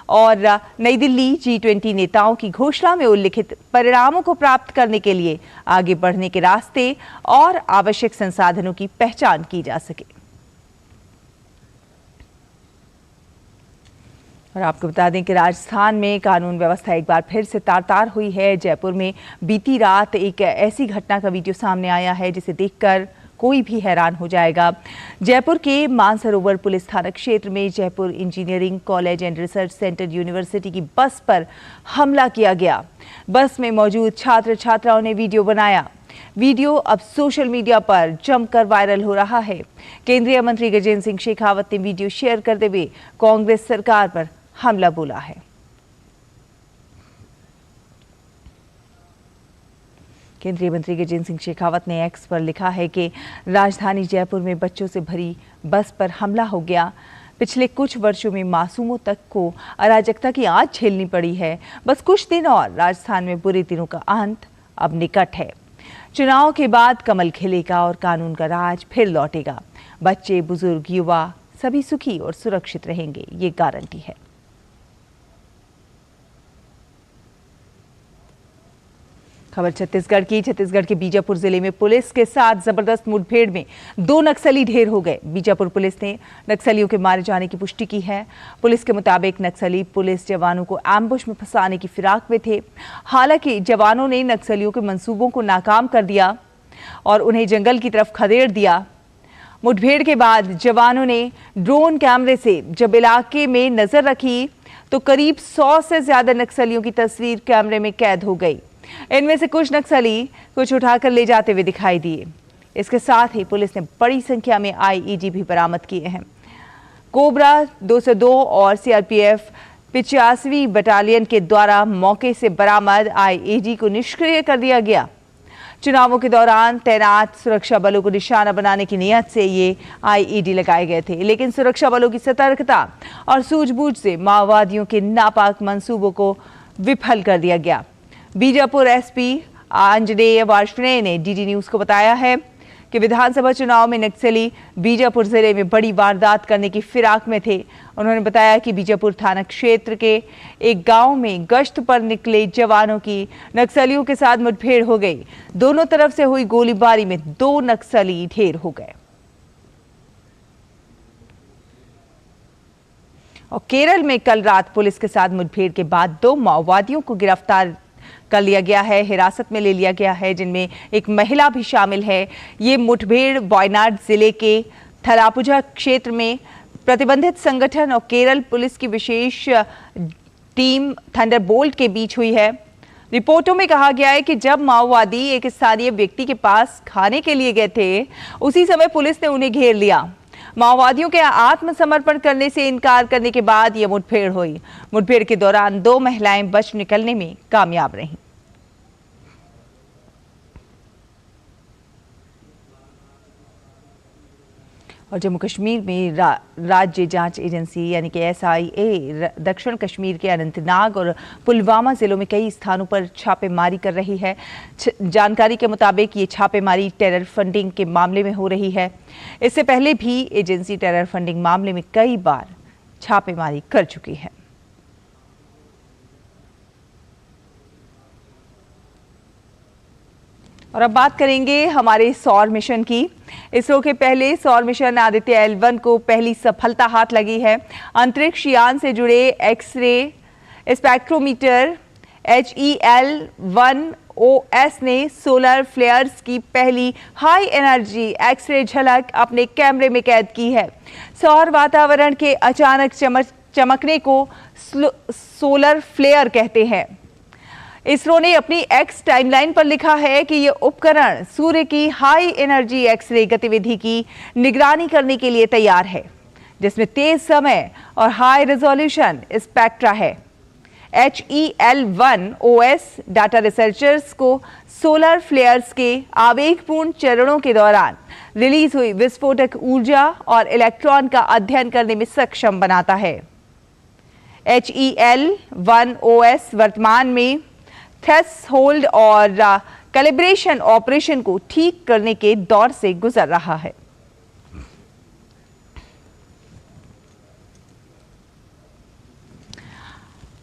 और नई दिल्ली G20 नेताओं की घोषणा में उल्लिखित परिणामों को प्राप्त करने के लिए आगे बढ़ने के रास्ते और आवश्यक संसाधनों की पहचान की जा सके। और आपको बता दें कि राजस्थान में कानून व्यवस्था एक बार फिर से तार-तार हुई है। जयपुर में बीती रात एक ऐसी घटना का वीडियो सामने आया है जिसे देखकर कोई भी हैरान हो जाएगा। जयपुर के मानसरोवर पुलिस थाना क्षेत्र में Jaipur engineering college and research centre university की बस पर हमला किया गया। बस में मौजूद छात्र छात्राओं ने वीडियो बनाया। वीडियो अब सोशल मीडिया पर जमकर वायरल हो रहा है। केंद्रीय मंत्री गजेंद्र सिंह शेखावत ने वीडियो शेयर करते हुए कांग्रेस सरकार पर हमला बोला है। केंद्रीय मंत्री गजेंद्र सिंह शेखावत ने एक्स पर लिखा है कि राजधानी जयपुर में बच्चों से भरी बस पर हमला हो गया। पिछले कुछ वर्षों में मासूमों तक को अराजकता की आंच झेलनी पड़ी है। बस कुछ दिन और राजस्थान में बुरे दिनों का अंत अब निकट है। चुनाव के बाद कमल खिलेगा और कानून का राज फिर लौटेगा। बच्चे, बुजुर्ग, युवा सभी सुखी और सुरक्षित रहेंगे, ये गारंटी है। खबर छत्तीसगढ़ की। छत्तीसगढ़ के बीजापुर जिले में पुलिस के साथ जबरदस्त मुठभेड़ में 2 नक्सली ढेर हो गए। बीजापुर पुलिस ने नक्सलियों के मारे जाने की पुष्टि की है। पुलिस के मुताबिक नक्सली पुलिस जवानों को एम्बुश में फंसाने की फिराक में थे। हालांकि जवानों ने नक्सलियों के मंसूबों को नाकाम कर दिया और उन्हें जंगल की तरफ खदेड़ दिया। मुठभेड़ के बाद जवानों ने ड्रोन कैमरे से जब इलाके में नजर रखी तो करीब 100 से ज्यादा नक्सलियों की तस्वीर कैमरे में कैद हो गई। इनमें से कुछ नक्सली कुछ उठाकर ले जाते हुए दिखाई दिए। इसके साथ ही पुलिस ने बड़ी संख्या में IED भी बरामद किए हैं। कोबरा 202 और CRPF 85वीं बटालियन के द्वारा मौके से बरामद IED को निष्क्रिय कर दिया गया। चुनावों के दौरान तैनात सुरक्षा बलों को निशाना बनाने की नियत से ये IED लगाए गए थे, लेकिन सुरक्षा बलों की सतर्कता और सूझबूझ से माओवादियों के नापाक मंसूबों को विफल कर दिया गया। बीजापुर SP आंजनेय वार्ष्णेय ने DD न्यूज को बताया है कि विधानसभा चुनाव में नक्सली बीजापुर जिले में बड़ी वारदात करने की फिराक में थे। उन्होंने बताया कि बीजापुर थाना क्षेत्र के एक गांव में गश्त पर निकले जवानों की नक्सलियों के साथ मुठभेड़ हो गई। दोनों तरफ से हुई गोलीबारी में 2 नक्सली ढेर हो गए। और केरल में कल रात पुलिस के साथ मुठभेड़ के बाद 2 माओवादियों को गिरफ्तार कर लिया गया है, हिरासत में ले लिया गया है, जिनमें एक महिला भी शामिल है। ये मुठभेड़ वायनाड जिले के थलापुझा क्षेत्र में प्रतिबंधित संगठन और केरल पुलिस की विशेष टीम थंडरबोल्ट के बीच हुई है। रिपोर्टों में कहा गया है कि जब माओवादी एक स्थानीय व्यक्ति के पास खाने के लिए गए थे, उसी समय पुलिस ने उन्हें घेर लिया। माओवादियों के आत्मसमर्पण करने से इनकार करने के बाद यह मुठभेड़ हुई। मुठभेड़ के दौरान 2 महिलाएं बच निकलने में कामयाब रहीं। और जम्मू कश्मीर में राज्य जांच एजेंसी यानी कि SIA दक्षिण कश्मीर के अनंतनाग और पुलवामा जिलों में कई स्थानों पर छापेमारी कर रही है। जानकारी के मुताबिक ये छापेमारी टेरर फंडिंग के मामले में हो रही है। इससे पहले भी एजेंसी टेरर फंडिंग मामले में कई बार छापेमारी कर चुकी है। और अब बात करेंगे हमारे सौर मिशन की। इसरो के पहले सौर मिशन आदित्य L1 को पहली सफलता हाथ लगी है। अंतरिक्ष यान से जुड़े एक्सरे स्पेक्ट्रोमीटर HEL-1OS ने सोलर फ्लेयर्स की पहली हाई एनर्जी एक्सरे झलक अपने कैमरे में कैद की है। सौर वातावरण के अचानक चमकने को सोलर फ्लेयर कहते हैं। इसरो ने अपनी एक्स टाइमलाइन पर लिखा है कि यह उपकरण सूर्य की हाई एनर्जी एक्सरे गतिविधि की निगरानी करने के लिए तैयार है, जिसमें तेज समय और हाई रेजोल्यूशन स्पेक्ट्रा है। HEL-1OS डाटा रिसर्चर्स को सोलर फ्लेयर्स के आवेगपूर्ण चरणों के दौरान रिलीज हुई विस्फोटक ऊर्जा और इलेक्ट्रॉन का अध्ययन करने में सक्षम बनाता है। HEL-1OS वर्तमान में थ्रेशोल्ड और कैलिब्रेशन ऑपरेशन को ठीक करने के दौर से गुजर रहा है।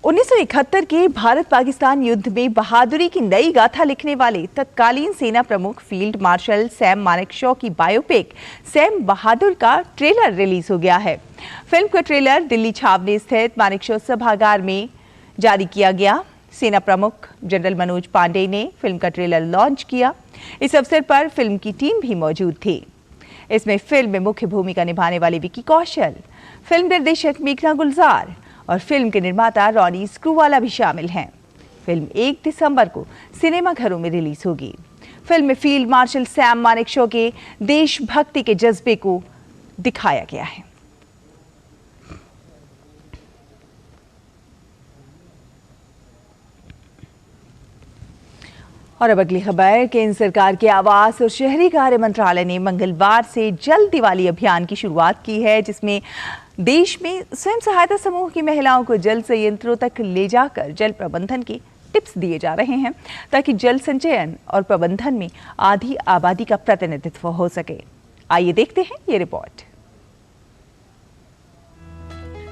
उन्नीस 1971 के भारत पाकिस्तान युद्ध में बहादुरी की नई गाथा लिखने वाले तत्कालीन सेना प्रमुख फील्ड मार्शल सैम मानेकशॉ की बायोपिक सैम बहादुर का ट्रेलर रिलीज हो गया है। फिल्म का ट्रेलर दिल्ली छावनी स्थित मानेकशॉ सभागार में जारी किया गया। सेना प्रमुख जनरल मनोज पांडे ने फिल्म का ट्रेलर लॉन्च किया। इस अवसर पर फिल्म की टीम भी मौजूद थी। इसमें फिल्म में मुख्य भूमिका निभाने वाले विकी कौशल, फिल्म निर्देशक मेघना गुलजार और फिल्म के निर्माता रॉनी स्क्रूवाला भी शामिल हैं। फिल्म 1 दिसंबर को सिनेमाघरों में रिलीज होगी। फिल्म में फील्ड मार्शल सैम मानेकशॉ के देशभक्ति के जज्बे को दिखाया गया है। और अब अगली खबर। केंद्र सरकार के आवास और शहरी कार्य मंत्रालय ने मंगलवार से जल दिवाली अभियान की शुरुआत की है, जिसमें देश में स्वयं सहायता समूह की महिलाओं को जल संयंत्रों तक ले जाकर जल प्रबंधन के टिप्स दिए जा रहे हैं, ताकि जल संचयन और प्रबंधन में आधी आबादी का प्रतिनिधित्व हो सके। आइए देखते हैं ये रिपोर्ट।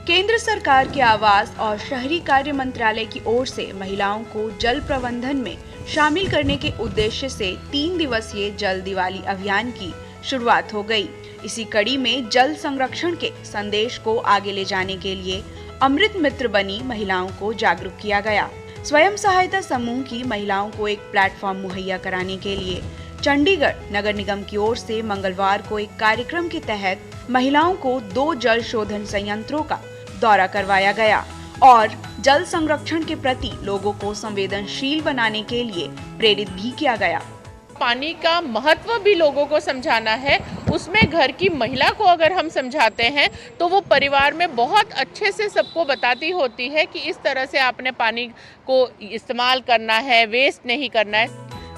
केंद्र सरकार के आवास और शहरी कार्य मंत्रालय की ओर से महिलाओं को जल प्रबंधन में शामिल करने के उद्देश्य से 3 दिवसीय जल दिवाली अभियान की शुरुआत हो गई। इसी कड़ी में जल संरक्षण के संदेश को आगे ले जाने के लिए अमृत मित्र बनी महिलाओं को जागरूक किया गया। स्वयं सहायता समूह की महिलाओं को एक प्लेटफॉर्म मुहैया कराने के लिए चंडीगढ़ नगर निगम की ओर से मंगलवार को एक कार्यक्रम के तहत महिलाओं को 2 जल शोधन संयंत्रों का दौरा करवाया गया और जल संरक्षण के प्रति लोगों को संवेदनशील बनाने के लिए प्रेरित भी किया गया। पानी का महत्व भी लोगों को समझाना है। उसमें घर की महिला को अगर हम समझाते हैं तो वो परिवार में बहुत अच्छे से सबको बताती होती है कि इस तरह से आपने पानी को इस्तेमाल करना है, वेस्ट नहीं करना है।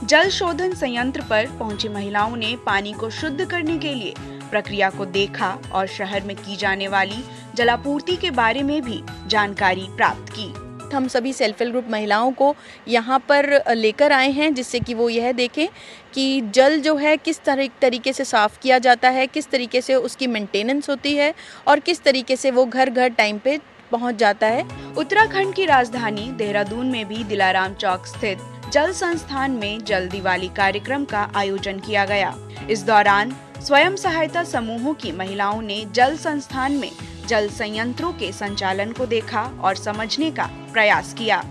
जल शोधन संयंत्र पर पहुंची महिलाओं ने पानी को शुद्ध करने के लिए प्रक्रिया को देखा और शहर में की जाने वाली जलापूर्ति के बारे में भी जानकारी प्राप्त की। हम सभी सेल्फ हेल्प ग्रुप महिलाओं को यहाँ पर लेकर आए हैं, जिससे कि वो यह देखें कि जल जो है किस तरीके से साफ़ किया जाता है, किस तरीके से उसकी मेंटेनेंस होती है और किस तरीके से वो घर घर टाइम पे पहुँच जाता है। उत्तराखंड की राजधानी देहरादून में भी दिलाराम चौक स्थित जल संस्थान में जल दिवाली कार्यक्रम का आयोजन किया गया। इस दौरान स्वयं सहायता समूहों की महिलाओं ने जल संस्थान में जल संयंत्रों के संचालन को देखा और समझने का प्रयास किया।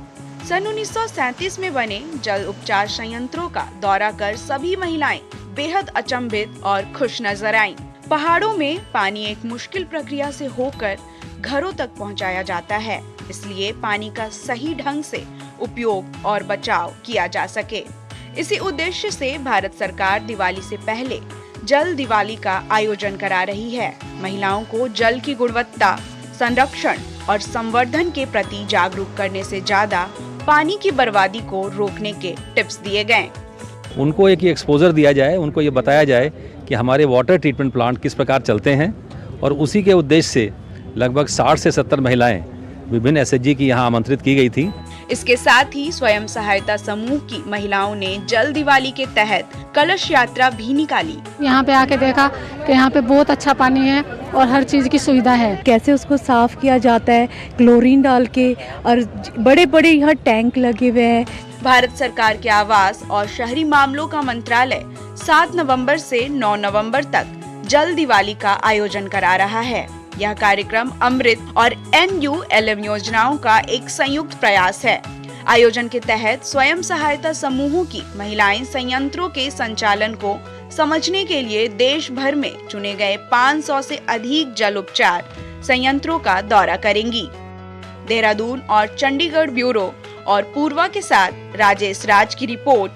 सन 1937 में बने जल उपचार संयंत्रों का दौरा कर सभी महिलाएं बेहद अचंभित और खुश नजर आईं। पहाड़ों में पानी एक मुश्किल प्रक्रिया से होकर घरों तक पहुंचाया जाता है, इसलिए पानी का सही ढंग से उपयोग और बचाव किया जा सके। इसी उद्देश्य से भारत सरकार दिवाली से पहले जल दिवाली का आयोजन करा रही है। महिलाओं को जल की गुणवत्ता, संरक्षण और संवर्धन के प्रति जागरूक करने से ज्यादा पानी की बर्बादी को रोकने के टिप्स दिए गए। उनको एक एक्सपोजर दिया जाए, उनको ये बताया जाए कि हमारे वाटर ट्रीटमेंट प्लांट किस प्रकार चलते हैं, और उसी के उद्देश्य से लगभग 60 से 70 महिलाएं विभिन्न एसएचजी की यहाँ आमंत्रित की गई थी। इसके साथ ही स्वयं सहायता समूह की महिलाओं ने जल दिवाली के तहत कलश यात्रा भी निकाली। यहाँ पे आके देखा कि यहाँ पे बहुत अच्छा पानी है और हर चीज़ की सुविधा है। कैसे उसको साफ किया जाता है क्लोरीन डाल के, और बड़े बड़े यहाँ टैंक लगे हुए हैं। भारत सरकार के आवास और शहरी मामलों का मंत्रालय 7 नवंबर से 9 नवंबर तक जल दिवाली का आयोजन करा रहा है। यह कार्यक्रम अमृत और NULM योजनाओं का एक संयुक्त प्रयास है। आयोजन के तहत स्वयं सहायता समूहों की महिलाएं संयंत्रों के संचालन को समझने के लिए देश भर में चुने गए 500 से अधिक जल उपचार संयंत्रों का दौरा करेंगी। देहरादून और चंडीगढ़ ब्यूरो और पूर्वा के साथ राजेश राज की रिपोर्ट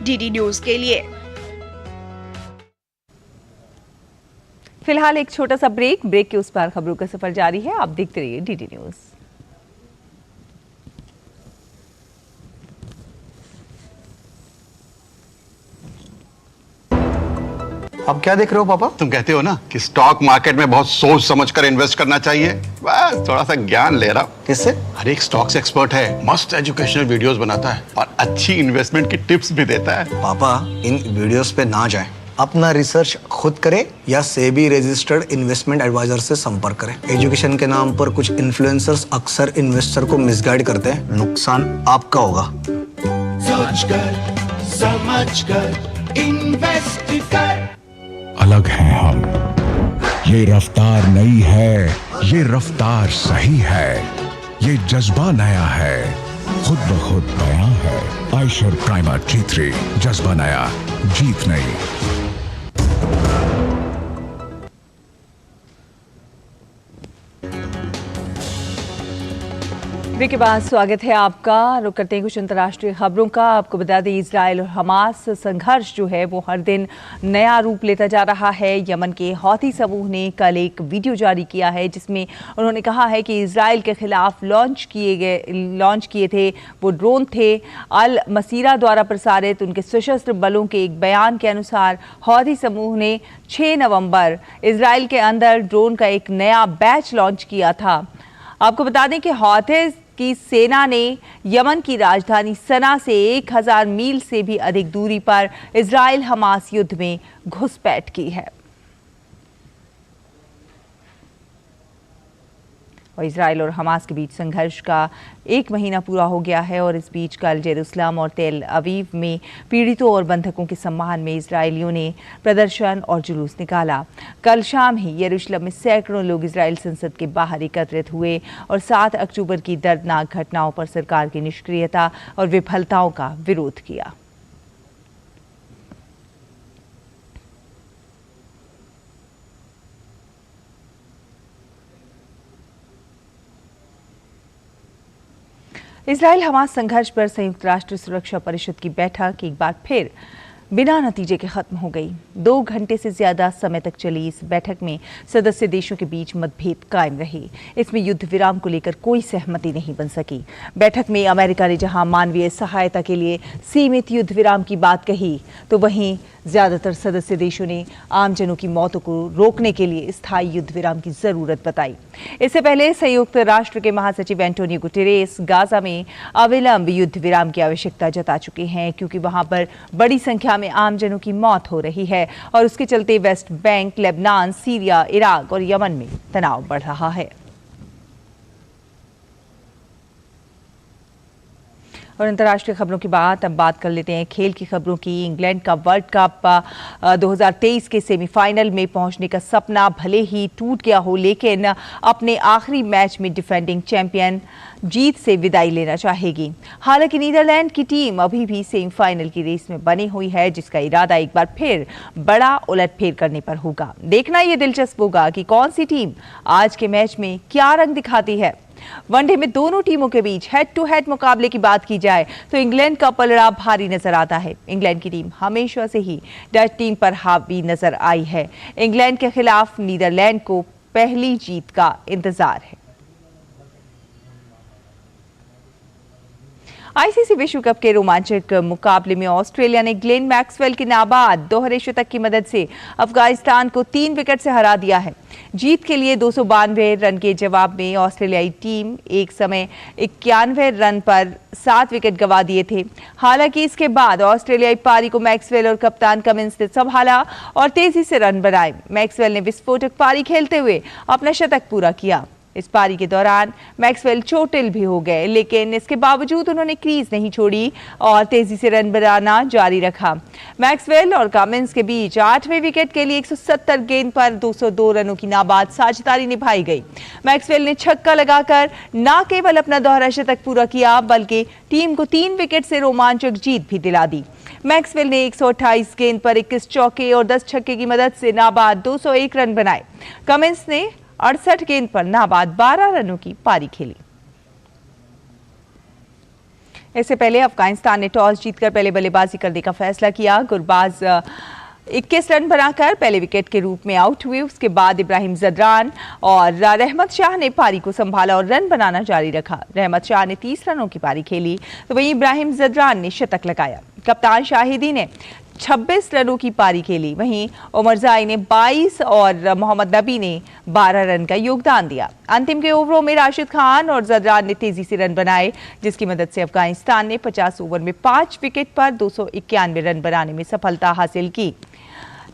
DD न्यूज के लिए। फिलहाल एक छोटा सा ब्रेक के उस पार खबरों का सफर जारी है। आप देखते रहिए DD न्यूज। अब क्या देख रहे हो पापा? तुम कहते हो ना कि स्टॉक मार्केट में बहुत सोच समझकर इन्वेस्ट करना चाहिए, बस थोड़ा सा ज्ञान ले रहा हूं। किससे? हर एक स्टॉक्स एक्सपर्ट है, मस्त एजुकेशनल वीडियोस बनाता है और अच्छी इन्वेस्टमेंट की टिप्स भी देता है। पापा इन वीडियोस पे ना जाएं, अपना रिसर्च खुद करें या सेबी रजिस्टर्ड इन्वेस्टमेंट एडवाइजर से संपर्क करें। एजुकेशन के नाम पर कुछ इन्फ्लुएंसर्स अक्सर इन्वेस्टर को मिसगाइड करते हैं, नुकसान आपका होगा। सोचकर समझकर इन्वेस्ट कर। अलग हैं हम, ये रफ्तार नई है, ये रफ्तार सही है, ये जज्बा नया है, खुद ब खुद बयां है। आयशर प्राइमर G3, जज्बा नया, जीत नई। ब्रेक के बाद स्वागत है आपका। रुक करते हैं कुछ अंतर्राष्ट्रीय खबरों का। आपको बता दें, इजराइल और हमास संघर्ष जो है वो हर दिन नया रूप लेता जा रहा है। यमन के हौथी समूह ने कल एक वीडियो जारी किया है जिसमें उन्होंने कहा है कि इजराइल के खिलाफ लॉन्च किए थे वो ड्रोन थे। अल मसीरा द्वारा प्रसारित उनके सशस्त्र बलों के एक बयान के अनुसार हौथी समूह ने 6 नवंबर इजराइल के अंदर ड्रोन का एक नया बैच लॉन्च किया था। आपको बता दें कि हौथी की सेना ने यमन की राजधानी सना से 1000 मील से भी अधिक दूरी पर इजराइल हमास युद्ध में घुसपैठ की है। और इजराइल और हमास के बीच संघर्ष का 1 महीना पूरा हो गया है और इस बीच कल जेरूसलम और तेल अवीव में पीड़ितों और बंधकों के सम्मान में इजरायलियों ने प्रदर्शन और जुलूस निकाला। कल शाम ही यरूशलेम में सैकड़ों लोग इजराइल संसद के बाहर एकत्रित हुए और 7 अक्टूबर की दर्दनाक घटनाओं पर सरकार की निष्क्रियता और विफलताओं का विरोध किया। इजराइल हमास संघर्ष पर संयुक्त राष्ट्र सुरक्षा परिषद की बैठक एक बार फिर बिना नतीजे के खत्म हो गई। 2 घंटे से ज्यादा समय तक चली इस बैठक में सदस्य देशों के बीच मतभेद कायम रहे। इसमें युद्ध विराम को लेकर कोई सहमति नहीं बन सकी। बैठक में अमेरिका ने जहां मानवीय सहायता के लिए सीमित युद्ध विराम की बात कही, तो वहीं ज्यादातर सदस्य देशों ने आमजनों की मौतों को रोकने के लिए स्थायी युद्ध विराम की जरूरत बताई। इससे पहले संयुक्त राष्ट्र के महासचिव एंटोनियो गुटेरेस गाजा में अविलंब युद्ध विराम की आवश्यकता जता चुके हैं, क्योंकि वहां पर बड़ी संख्या में आमजनों की मौत हो रही है और उसके चलते West Bank, Lebanon, Syria, Iraq और यमन में तनाव बढ़ रहा है। और अंतर्राष्ट्रीय खबरों की अब बात कर लेते हैं खेल की खबरों की। इंग्लैंड का वर्ल्ड कप 2023 के सेमीफाइनल में पहुंचने का सपना भले ही टूट गया हो, लेकिन अपने आखिरी मैच में डिफेंडिंग चैंपियन जीत से विदाई लेना चाहेगी। हालांकि नीदरलैंड की टीम अभी भी सेमीफाइनल की रेस में बनी हुई है, जिसका इरादा एक बार फिर बड़ा उलटफेर करने पर होगा। देखना यह दिलचस्प होगा कि कौन सी टीम आज के मैच में क्या रंग दिखाती है। वनडे में दोनों टीमों के बीच हेड टू हेड मुकाबले की बात की जाए तो इंग्लैंड का पलड़ा भारी नजर आता है। इंग्लैंड की टीम हमेशा से ही डच टीम पर हावी नजर आई है। इंग्लैंड के खिलाफ नीदरलैंड को पहली जीत का इंतजार है। आईसीसी विश्व कप के रोमांचक मुकाबले में ऑस्ट्रेलिया ने ग्लेन मैक्सवेल के नाबाद दोहरे शतक की मदद से अफगानिस्तान को 3 विकेट से हरा दिया है। जीत के लिए 292 रन के जवाब में ऑस्ट्रेलियाई टीम एक समय 91 रन पर 7 विकेट गंवा दिए थे। हालांकि इसके बाद ऑस्ट्रेलियाई पारी को मैक्सवेल और कप्तान कमिंस ने संभाला और तेजी से रन बनाए। मैक्सवेल ने विस्फोटक पारी खेलते हुए अपना शतक पूरा किया। इस पारी के दौरान मैक्सवेल चोटिल भी हो गए, लेकिन इसके बावजूद उन्होंने क्रीज नहीं छोड़ी और तेजी से रन बनाना जारी रखा। मैक्सवेल और कमिंस के बीच 8वें विकेट के लिए 170 गेंद पर 202 रनों की नाबाद साझेदारी निभाई गई। मैक्सवेल ने छक्का लगाकर न केवल अपना दोहरा शतक पूरा किया, बल्कि टीम को 3 विकेट से रोमांचक जीत भी दिला दी। मैक्सवेल ने 128 गेंद पर 21 चौके और 10 छक्के की मदद से नाबाद 201 रन बनाए। कमिंस ने 68 गेंद पर नाबाद 12 रनों की पारी खेली। इससे पहले अफगानिस्तान ने टॉस जीतकर पहले बल्लेबाजी करने का फैसला किया। गुरबाज 21 रन बनाकर पहले विकेट के रूप में आउट हुए। उसके बाद इब्राहिम जदरान और रहमत शाह ने पारी को संभाला और रन बनाना जारी रखा। रहमत शाह ने 30 रनों की पारी खेली, तो वहीं इब्राहिम जदरान ने शतक लगाया। कप्तान शाहिदी ने 26 रनों की पारी खेली, वहीं उमरजाई ने 22 और मोहम्मद नबी ने 12 रन का योगदान दिया। अंतिम के ओवरों में राशिद खान और जदरान ने तेजी से रन बनाए, जिसकी मदद से अफगानिस्तान ने 50 ओवर में 5 विकेट पर 291 रन बनाने में सफलता हासिल की।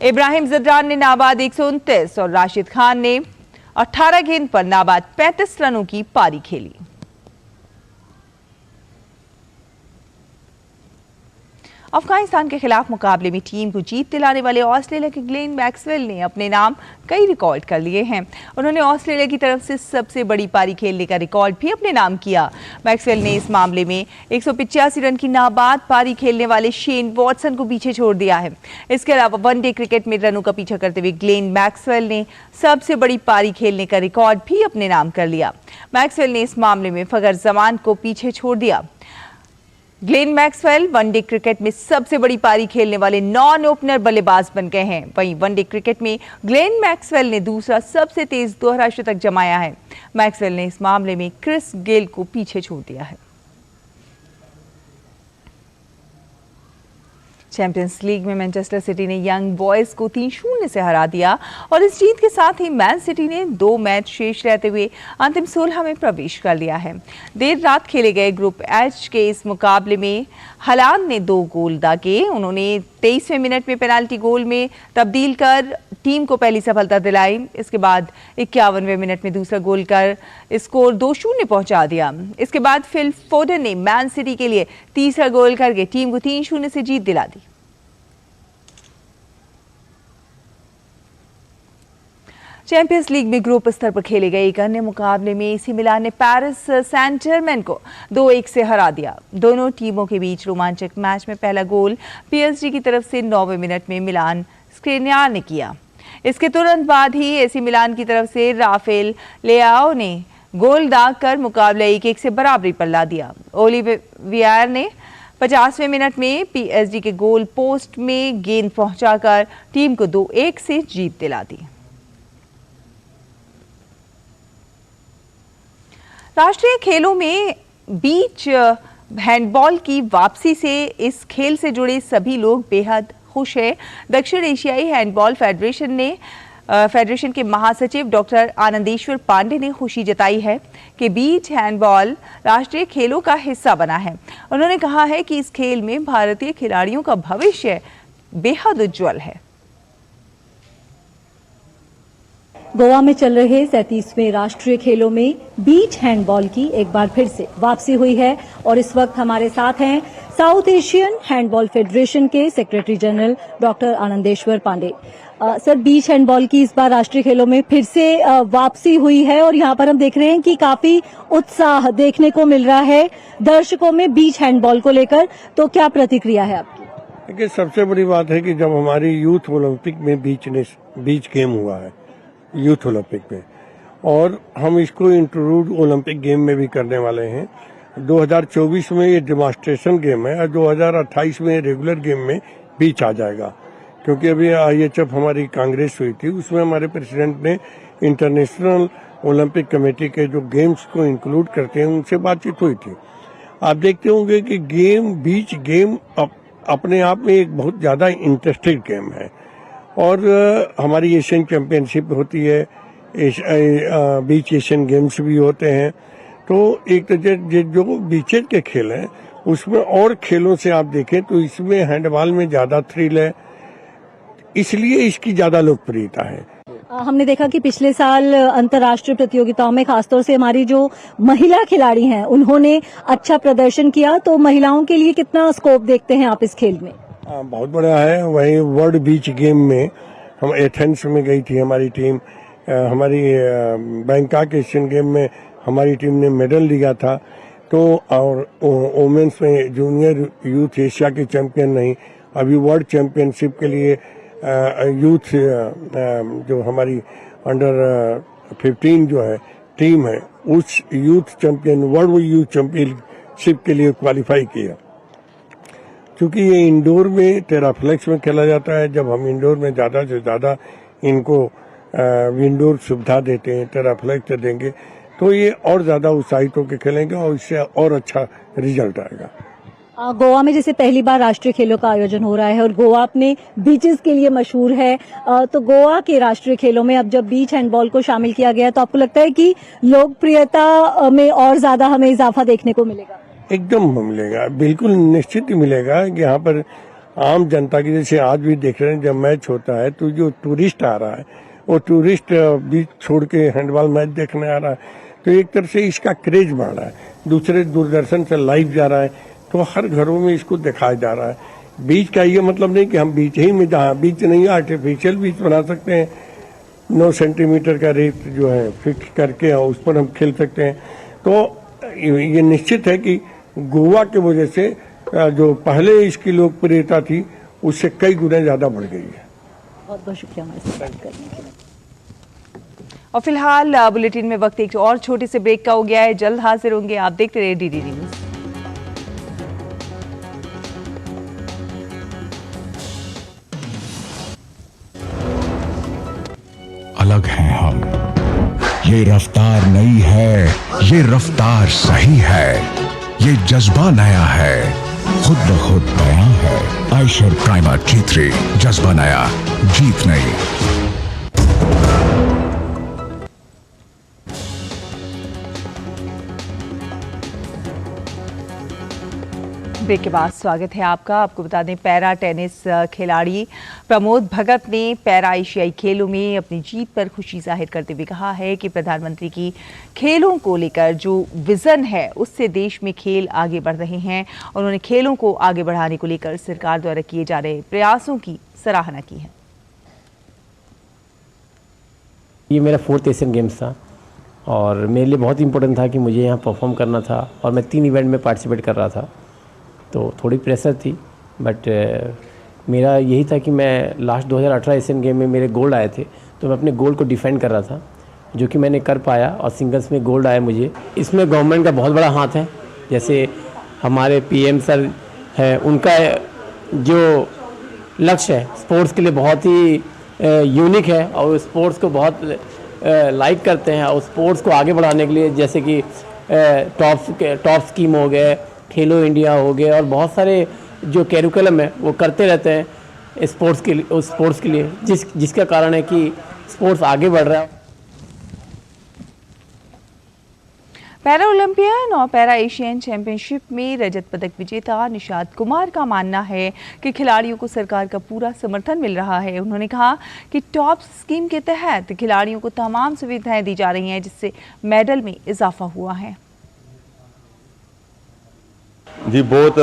इब्राहिम जदरान ने नाबाद 129 और राशिद खान ने 18 गेंद पर नाबाद 35 रनों की पारी खेली। अफगानिस्तान के खिलाफ मुकाबले में टीम को जीत दिलाने वाले ऑस्ट्रेलिया के ग्लेन मैक्सवेल ने अपने नाम कई रिकॉर्ड कर लिए हैं। उन्होंने ऑस्ट्रेलिया की तरफ से सबसे बड़ी पारी खेलने का रिकॉर्ड भी अपने नाम किया। मैक्सवेल ने इस मामले में 185 रन की नाबाद पारी खेलने वाले शेन वॉटसन को पीछे छोड़ दिया है। इसके अलावा वनडे क्रिकेट में रनों का पीछा करते हुए ग्लेन मैक्सवेल ने सबसे बड़ी पारी खेलने का रिकॉर्ड भी अपने नाम कर लिया। मैक्सवेल ने इस मामले में फखर जमान को पीछे छोड़ दिया। ग्लेन मैक्सवेल वनडे क्रिकेट में सबसे बड़ी पारी खेलने वाले नॉन ओपनर बल्लेबाज बन गए हैं। वहीं वनडे क्रिकेट में ग्लेन मैक्सवेल ने दूसरा सबसे तेज दोहरा शतक जमाया है। मैक्सवेल ने इस मामले में क्रिस गेल को पीछे छोड़ दिया है। चैंपियंस लीग में मैनचेस्टर सिटी ने यंग बॉयज को 3-0 से हरा दिया और इस जीत के साथ ही मैन सिटी ने 2 मैच शेष रहते हुए अंतिम 16 में प्रवेश कर लिया है। देर रात खेले गए ग्रुप एच के इस मुकाबले में हलांड ने 2 गोल दागे। उन्होंने 23वें मिनट में पेनाल्टी गोल में तब्दील कर टीम को पहली सफलता दिलाई। इसके बाद 51वें मिनट में दूसरा गोल कर स्कोर 2-0 पहुंचा दिया। इसके बाद फिल फोडन ने मैन सिटी के लिए तीसरा गोल करके टीम को 3-0 से जीत दिला दी। चैंपियंस लीग में ग्रुप स्तर पर खेले गए एक अन्य मुकाबले में एसी मिलान ने पेरिस सेंट जर्मेन को 2-1 से हरा दिया। दोनों टीमों के बीच रोमांचक मैच में पहला गोल पीएसजी की तरफ से 9वें मिनट में मिलान स्क्रिनियार ने किया। इसके तुरंत बाद ही एसी मिलान की तरफ से राफेल लेआओ ने गोल दाग कर मुकाबला 1-1 से बराबरी पर ला दिया। ओलिवियर ने 50वें मिनट में पीएसजी के गोल पोस्ट में गेंद पहुंचाकर टीम को 2-1 से जीत दिला दी। राष्ट्रीय खेलों में बीच हैंडबॉल की वापसी से इस खेल से जुड़े सभी लोग बेहद खुश हैं। दक्षिण एशियाई हैंडबॉल फेडरेशन के महासचिव डॉक्टर आनंदेश्वर पांडे ने खुशी जताई है कि बीच हैंडबॉल राष्ट्रीय खेलों का हिस्सा बना है। उन्होंने कहा है कि इस खेल में भारतीय खिलाड़ियों का भविष्य बेहद उज्जवल है। गोवा में चल रहे 37वें राष्ट्रीय खेलों में बीच हैंडबॉल की एक बार फिर से वापसी हुई है और इस वक्त हमारे साथ हैं साउथ एशियन हैंडबॉल फेडरेशन के secretary general doctor Anandeshwar Pandey. Sir, beach handball की इस बार राष्ट्रीय खेलों में फिर से वापसी हुई है और यहाँ पर हम देख रहे हैं कि काफी उत्साह देखने को मिल रहा है दर्शकों में बीच हैंडबॉल को लेकर, तो क्या प्रतिक्रिया है आपकी? देखिए, सबसे बड़ी बात है कि जब हमारी यूथ ओलंपिक में बीच गेम हुआ है यूथ ओलंपिक में, और हम इसको इंट्रोड्यूस ओलंपिक गेम में भी करने वाले हैं। 2024 में ये डेमोन्स्ट्रेशन गेम है और 2028 में रेगुलर गेम में बीच आ जाएगा, क्योंकि अभी IHF हमारी कांग्रेस हुई थी, उसमें हमारे प्रेसिडेंट ने इंटरनेशनल ओलंपिक कमेटी के जो गेम्स को इंक्लूड करते हैं उनसे बातचीत हुई थी। आप देखते होंगे कि बीच गेम अपने आप में एक बहुत ज्यादा इंटरेस्टिंग गेम है और हमारी एशियन चैंपियनशिप होती है, बीच एशियन गेम्स भी होते हैं। तो एक तो जो बीचेज के खेल हैं उसमें और खेलों से आप देखें तो इसमें हैंडबॉल में ज्यादा थ्रिल है, इसलिए इसकी ज्यादा लोकप्रियता है। हमने देखा कि पिछले साल अंतर्राष्ट्रीय प्रतियोगिताओं में खासतौर से हमारी जो महिला खिलाड़ी हैं उन्होंने अच्छा प्रदर्शन किया, तो महिलाओं के लिए कितना स्कोप देखते हैं आप इस खेल में? बहुत बड़ा है। वही वर्ल्ड बीच गेम में हम एथेंस में गई थी हमारी टीम, हमारी बैंकॉक एशियन गेम में हमारी टीम ने मेडल लिया था। तो और वोमेन्स में जूनियर यूथ एशिया के चैंपियन नहीं, अभी वर्ल्ड चैंपियनशिप के लिए यूथ जो हमारी अंडर 15 जो है टीम है, उस youth champion world youth championship के लिए क्वालिफाई किया। क्योंकि ये इंडोर में टेराफ्लेक्स में खेला जाता है, जब हम इंडोर में ज़्यादा से ज़्यादा इनको इंडोर सुविधा देते हैं, टेराफ्लेक्स देंगे तो ये और ज़्यादा उत्साहित होकर खेलेंगे और इससे और अच्छा रिजल्ट आएगा। गोवा में जैसे पहली बार राष्ट्रीय खेलों का आयोजन हो रहा है और गोवा अपने बीचेस के लिए मशहूर है, तो गोवा के राष्ट्रीय खेलों में अब जब बीच हैंडबॉल को शामिल किया गया तो आपको लगता है कि लोकप्रियता में और ज्यादा हमें इजाफा देखने को मिलेगा? एकदम मिलेगा, बिल्कुल निश्चित ही मिलेगा। कि यहाँ पर आम जनता की, जैसे आज भी देख रहे हैं जब मैच होता है तो जो टूरिस्ट आ रहा है वो टूरिस्ट बीच छोड़ के हैंडबॉल मैच देखने आ रहा है, तो एक तरह से इसका क्रेज बढ़ रहा है। दूसरे दूरदर्शन से लाइव जा रहा है तो हर घरों में इसको दिखाया जा रहा है। बीच का ये मतलब नहीं कि हम बीच ही में, जहाँ बीच नहीं आर्टिफिशियल बीच बना सकते हैं, 9 सेंटीमीटर का रेत जो है फिक्स करके और उस पर हम खेल सकते हैं। तो ये निश्चित है कि गोवा के वजह से जो पहले इसकी लोकप्रियता थी उससे कई गुना ज़्यादा बढ़ गई है। बहुत बहुत शुक्रिया हमारे साथ बात करने के लिए। और फिलहाल बुलेटिन में वक्त एक और छोटे से ब्रेक का हो गया है, जल्द हाजिर होंगे। आप देखते रहिए डीडी न्यूज़। अलग हैं हम, ये रफ्तार नई है, ये रफ्तार सही है, ये जज्बा नया है, खुद ब खुद बयां है। आयशर प्राइमर G3, जज्बा नया, जीत नई। ब्रेक के बाद स्वागत है आपका। आपको बता दें, पैरा टेनिस खिलाड़ी प्रमोद भगत ने पैरा एशियाई खेलों में अपनी जीत पर खुशी जाहिर करते हुए कहा है कि प्रधानमंत्री की खेलों को लेकर जो विजन है उससे देश में खेल आगे बढ़ रहे हैं। उन्होंने खेलों को आगे बढ़ाने को लेकर सरकार द्वारा किए जा रहे प्रयासों की सराहना की है। ये मेरा 4th एशियन गेम्स था और मेरे लिए बहुत इंपॉर्टेंट था कि मुझे यहाँ परफॉर्म करना था और मैं 3 इवेंट में पार्टिसिपेट कर रहा था, तो थोड़ी प्रेशर थी। बट मेरा यही था कि मैं लास्ट 2018 एशियन गेम में मेरे गोल्ड आए थे, तो मैं अपने गोल्ड को डिफेंड कर रहा था, जो कि मैंने कर पाया और सिंगल्स में गोल्ड आया मुझे। इसमें गवर्नमेंट का बहुत बड़ा हाथ है। जैसे हमारे PM सर है, उनका जो लक्ष्य है स्पोर्ट्स के लिए बहुत ही यूनिक है और स्पोर्ट्स को बहुत लाइक करते हैं और स्पोर्ट्स को आगे बढ़ाने के लिए जैसे कि टॉप स्कीम हो गए, खेलो इंडिया हो गए और बहुत सारे जो कैरिकुलम है वो करते रहते हैं स्पोर्ट्स के लिए जिसका कारण है कि स्पोर्ट्स आगे बढ़ रहा है। पैरा ओलंपियन और पैरा एशियन चैंपियनशिप में रजत पदक विजेता निषाद कुमार का मानना है कि खिलाड़ियों को सरकार का पूरा समर्थन मिल रहा है। उन्होंने कहा कि टॉप स्कीम के तहत खिलाड़ियों को तमाम सुविधाएं दी जा रही हैं, जिससे मेडल में इजाफा हुआ है। जी बहुत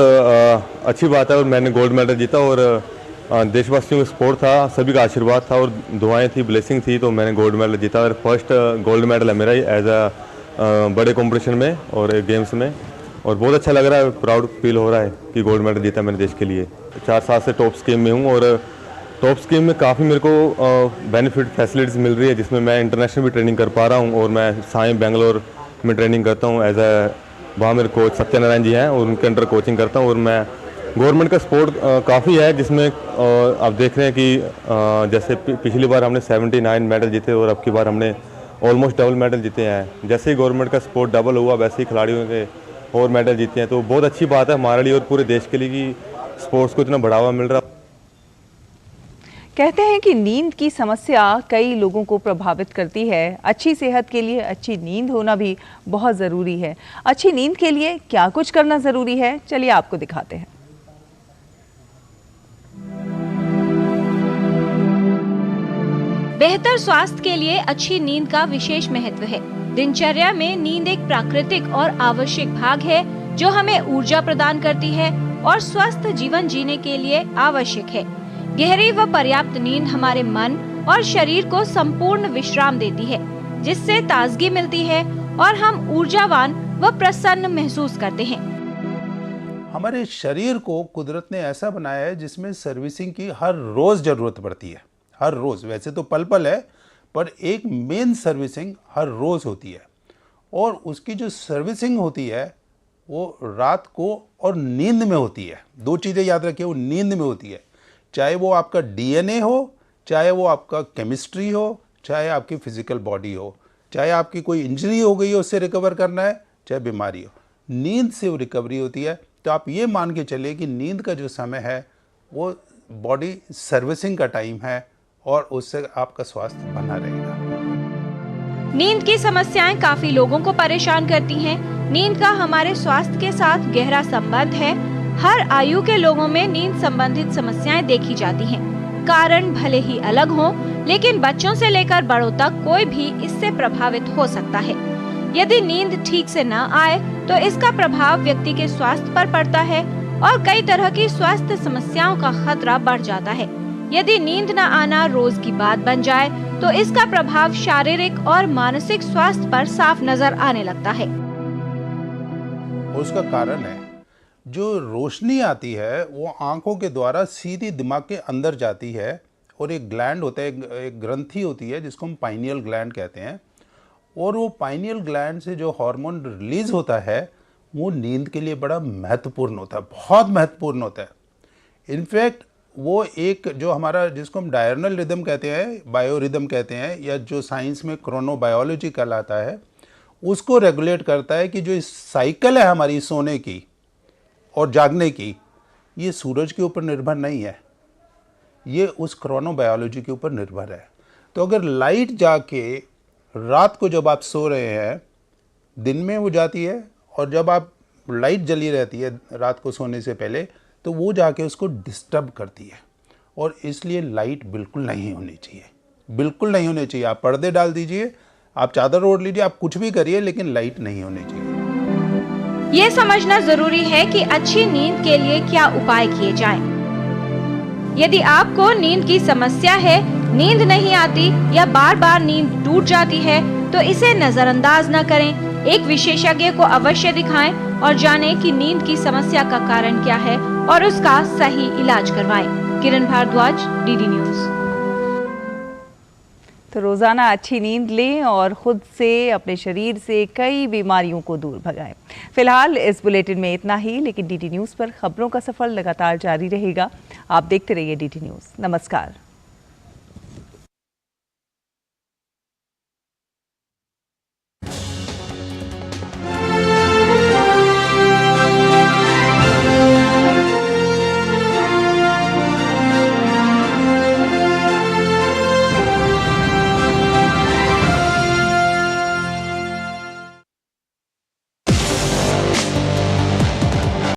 अच्छी बात है और मैंने गोल्ड मेडल जीता और देशवासियों का सपोर्ट था, सभी का आशीर्वाद था और दुआएं थी, ब्लेसिंग थी, तो मैंने गोल्ड मेडल जीता और फर्स्ट गोल्ड मेडल है मेरा एज बड़े कंपटीशन में और गेम्स में, और बहुत अच्छा लग रहा है, प्राउड फील हो रहा है कि गोल्ड मेडल जीता मैंने देश के लिए। 4 साल से टॉप स्कीम में हूँ और टॉप स्कीम में काफ़ी मेरे को बेनिफिट फैसिलिटीज़ मिल रही है, जिसमें मैं इंटरनेशनल भी ट्रेनिंग कर पा रहा हूँ और मैं साई बेंगलोर में ट्रेनिंग करता हूँ वहाँ मेरे कोच सत्यनारायण जी हैं और उनके अंडर कोचिंग करता हूँ। और मैं गवर्नमेंट का सपोर्ट काफ़ी है, जिसमें आप देख रहे हैं कि जैसे पिछली बार हमने 79 मेडल जीते और अब की बार हमने ऑलमोस्ट डबल मेडल जीते हैं। जैसे ही गवर्नमेंट का सपोर्ट डबल हुआ वैसे ही खिलाड़ियों के और मेडल जीते हैं, तो बहुत अच्छी बात है हमारे लिए और पूरे देश के लिए कि स्पोर्ट्स को इतना बढ़ावा मिल रहा। कहते हैं कि नींद की समस्या कई लोगों को प्रभावित करती है। अच्छी सेहत के लिए अच्छी नींद होना भी बहुत ज़रूरी है। अच्छी नींद के लिए क्या कुछ करना ज़रूरी है, चलिए आपको दिखाते हैं। बेहतर स्वास्थ्य के लिए अच्छी नींद का विशेष महत्व है। दिनचर्या में नींद एक प्राकृतिक और आवश्यक भाग है जो हमें ऊर्जा प्रदान करती है और स्वस्थ जीवन जीने के लिए आवश्यक है। गहरी व पर्याप्त नींद हमारे मन और शरीर को संपूर्ण विश्राम देती है, जिससे ताजगी मिलती है और हम ऊर्जावान व प्रसन्न महसूस करते हैं। हमारे शरीर को कुदरत ने ऐसा बनाया है जिसमें सर्विसिंग की हर रोज़ ज़रूरत पड़ती है। हर रोज़, वैसे तो पल पल है, पर एक मेन सर्विसिंग हर रोज़ होती है। और उसकी जो सर्विसिंग होती है वो रात को और नींद में होती है। दो चीज़ें याद रखिए, वो नींद में होती है। चाहे वो आपका डीएनए हो, चाहे वो आपका केमिस्ट्री हो, चाहे आपकी फिजिकल बॉडी हो, चाहे आपकी कोई इंजरी हो गई हो उससे रिकवर करना है, चाहे बीमारी हो, नींद से वो रिकवरी होती है। तो आप ये मान के चलिए कि नींद का जो समय है वो बॉडी सर्विसिंग का टाइम है और उससे आपका स्वास्थ्य बना रहेगा। नींद की समस्याएं काफी लोगों को परेशान करती हैं। नींद का हमारे स्वास्थ्य के साथ गहरा संबंध है। हर आयु के लोगों में नींद संबंधित समस्याएं देखी जाती हैं। कारण भले ही अलग हों, लेकिन बच्चों से लेकर बड़ों तक कोई भी इससे प्रभावित हो सकता है। यदि नींद ठीक से न आए तो इसका प्रभाव व्यक्ति के स्वास्थ्य पर पड़ता है और कई तरह की स्वास्थ्य समस्याओं का खतरा बढ़ जाता है। यदि नींद न आना रोज की बात बन जाए तो इसका प्रभाव शारीरिक और मानसिक स्वास्थ्य पर साफ नजर आने लगता है। उसका कारण है जो रोशनी आती है वो आंखों के द्वारा सीधी दिमाग के अंदर जाती है और एक ग्लैंड होता है, एक ग्रंथि होती है जिसको हम पाइनियल ग्लैंड कहते हैं। और वो पाइनियल ग्लैंड से जो हार्मोन रिलीज होता है वो नींद के लिए बड़ा महत्वपूर्ण होता है, बहुत महत्वपूर्ण होता है। इनफैक्ट वो एक जो हमारा जिसको हम डायर्नल रिदम कहते हैं, बायो रिदम कहते हैं, या जो साइंस में क्रोनोबायोलॉजी कहलाता है, उसको रेगुलेट करता है कि जो इस साइकिल है हमारी सोने की और जागने की, ये सूरज के ऊपर निर्भर नहीं है, ये उस क्रोनोबायोलॉजी के ऊपर निर्भर है। तो अगर लाइट जाके रात को जब आप सो रहे हैं, दिन में वो जाती है, और जब आप लाइट जली रहती है रात को सोने से पहले तो वो जाके उसको डिस्टर्ब करती है। और इसलिए लाइट बिल्कुल नहीं होनी चाहिए, बिल्कुल नहीं होनी चाहिए। आप पर्दे डाल दीजिए, आप चादर ओढ़ लीजिए, आप कुछ भी करिए, लेकिन लाइट नहीं होनी चाहिए। ये समझना जरूरी है कि अच्छी नींद के लिए क्या उपाय किए जाएं। यदि आपको नींद की समस्या है, नींद नहीं आती या बार बार नींद टूट जाती है तो इसे नजरअंदाज न करें। एक विशेषज्ञ को अवश्य दिखाएं और जानें कि नींद की समस्या का कारण क्या है और उसका सही इलाज करवाएं। किरण भारद्वाज, डीडी न्यूज। तो रोजाना अच्छी नींद लें और खुद से, अपने शरीर से कई बीमारियों को दूर भगाएं। फिलहाल इस बुलेटिन में इतना ही, लेकिन डीडी न्यूज पर खबरों का सफर लगातार जारी रहेगा। आप देखते रहिए डीडी न्यूज। नमस्कार।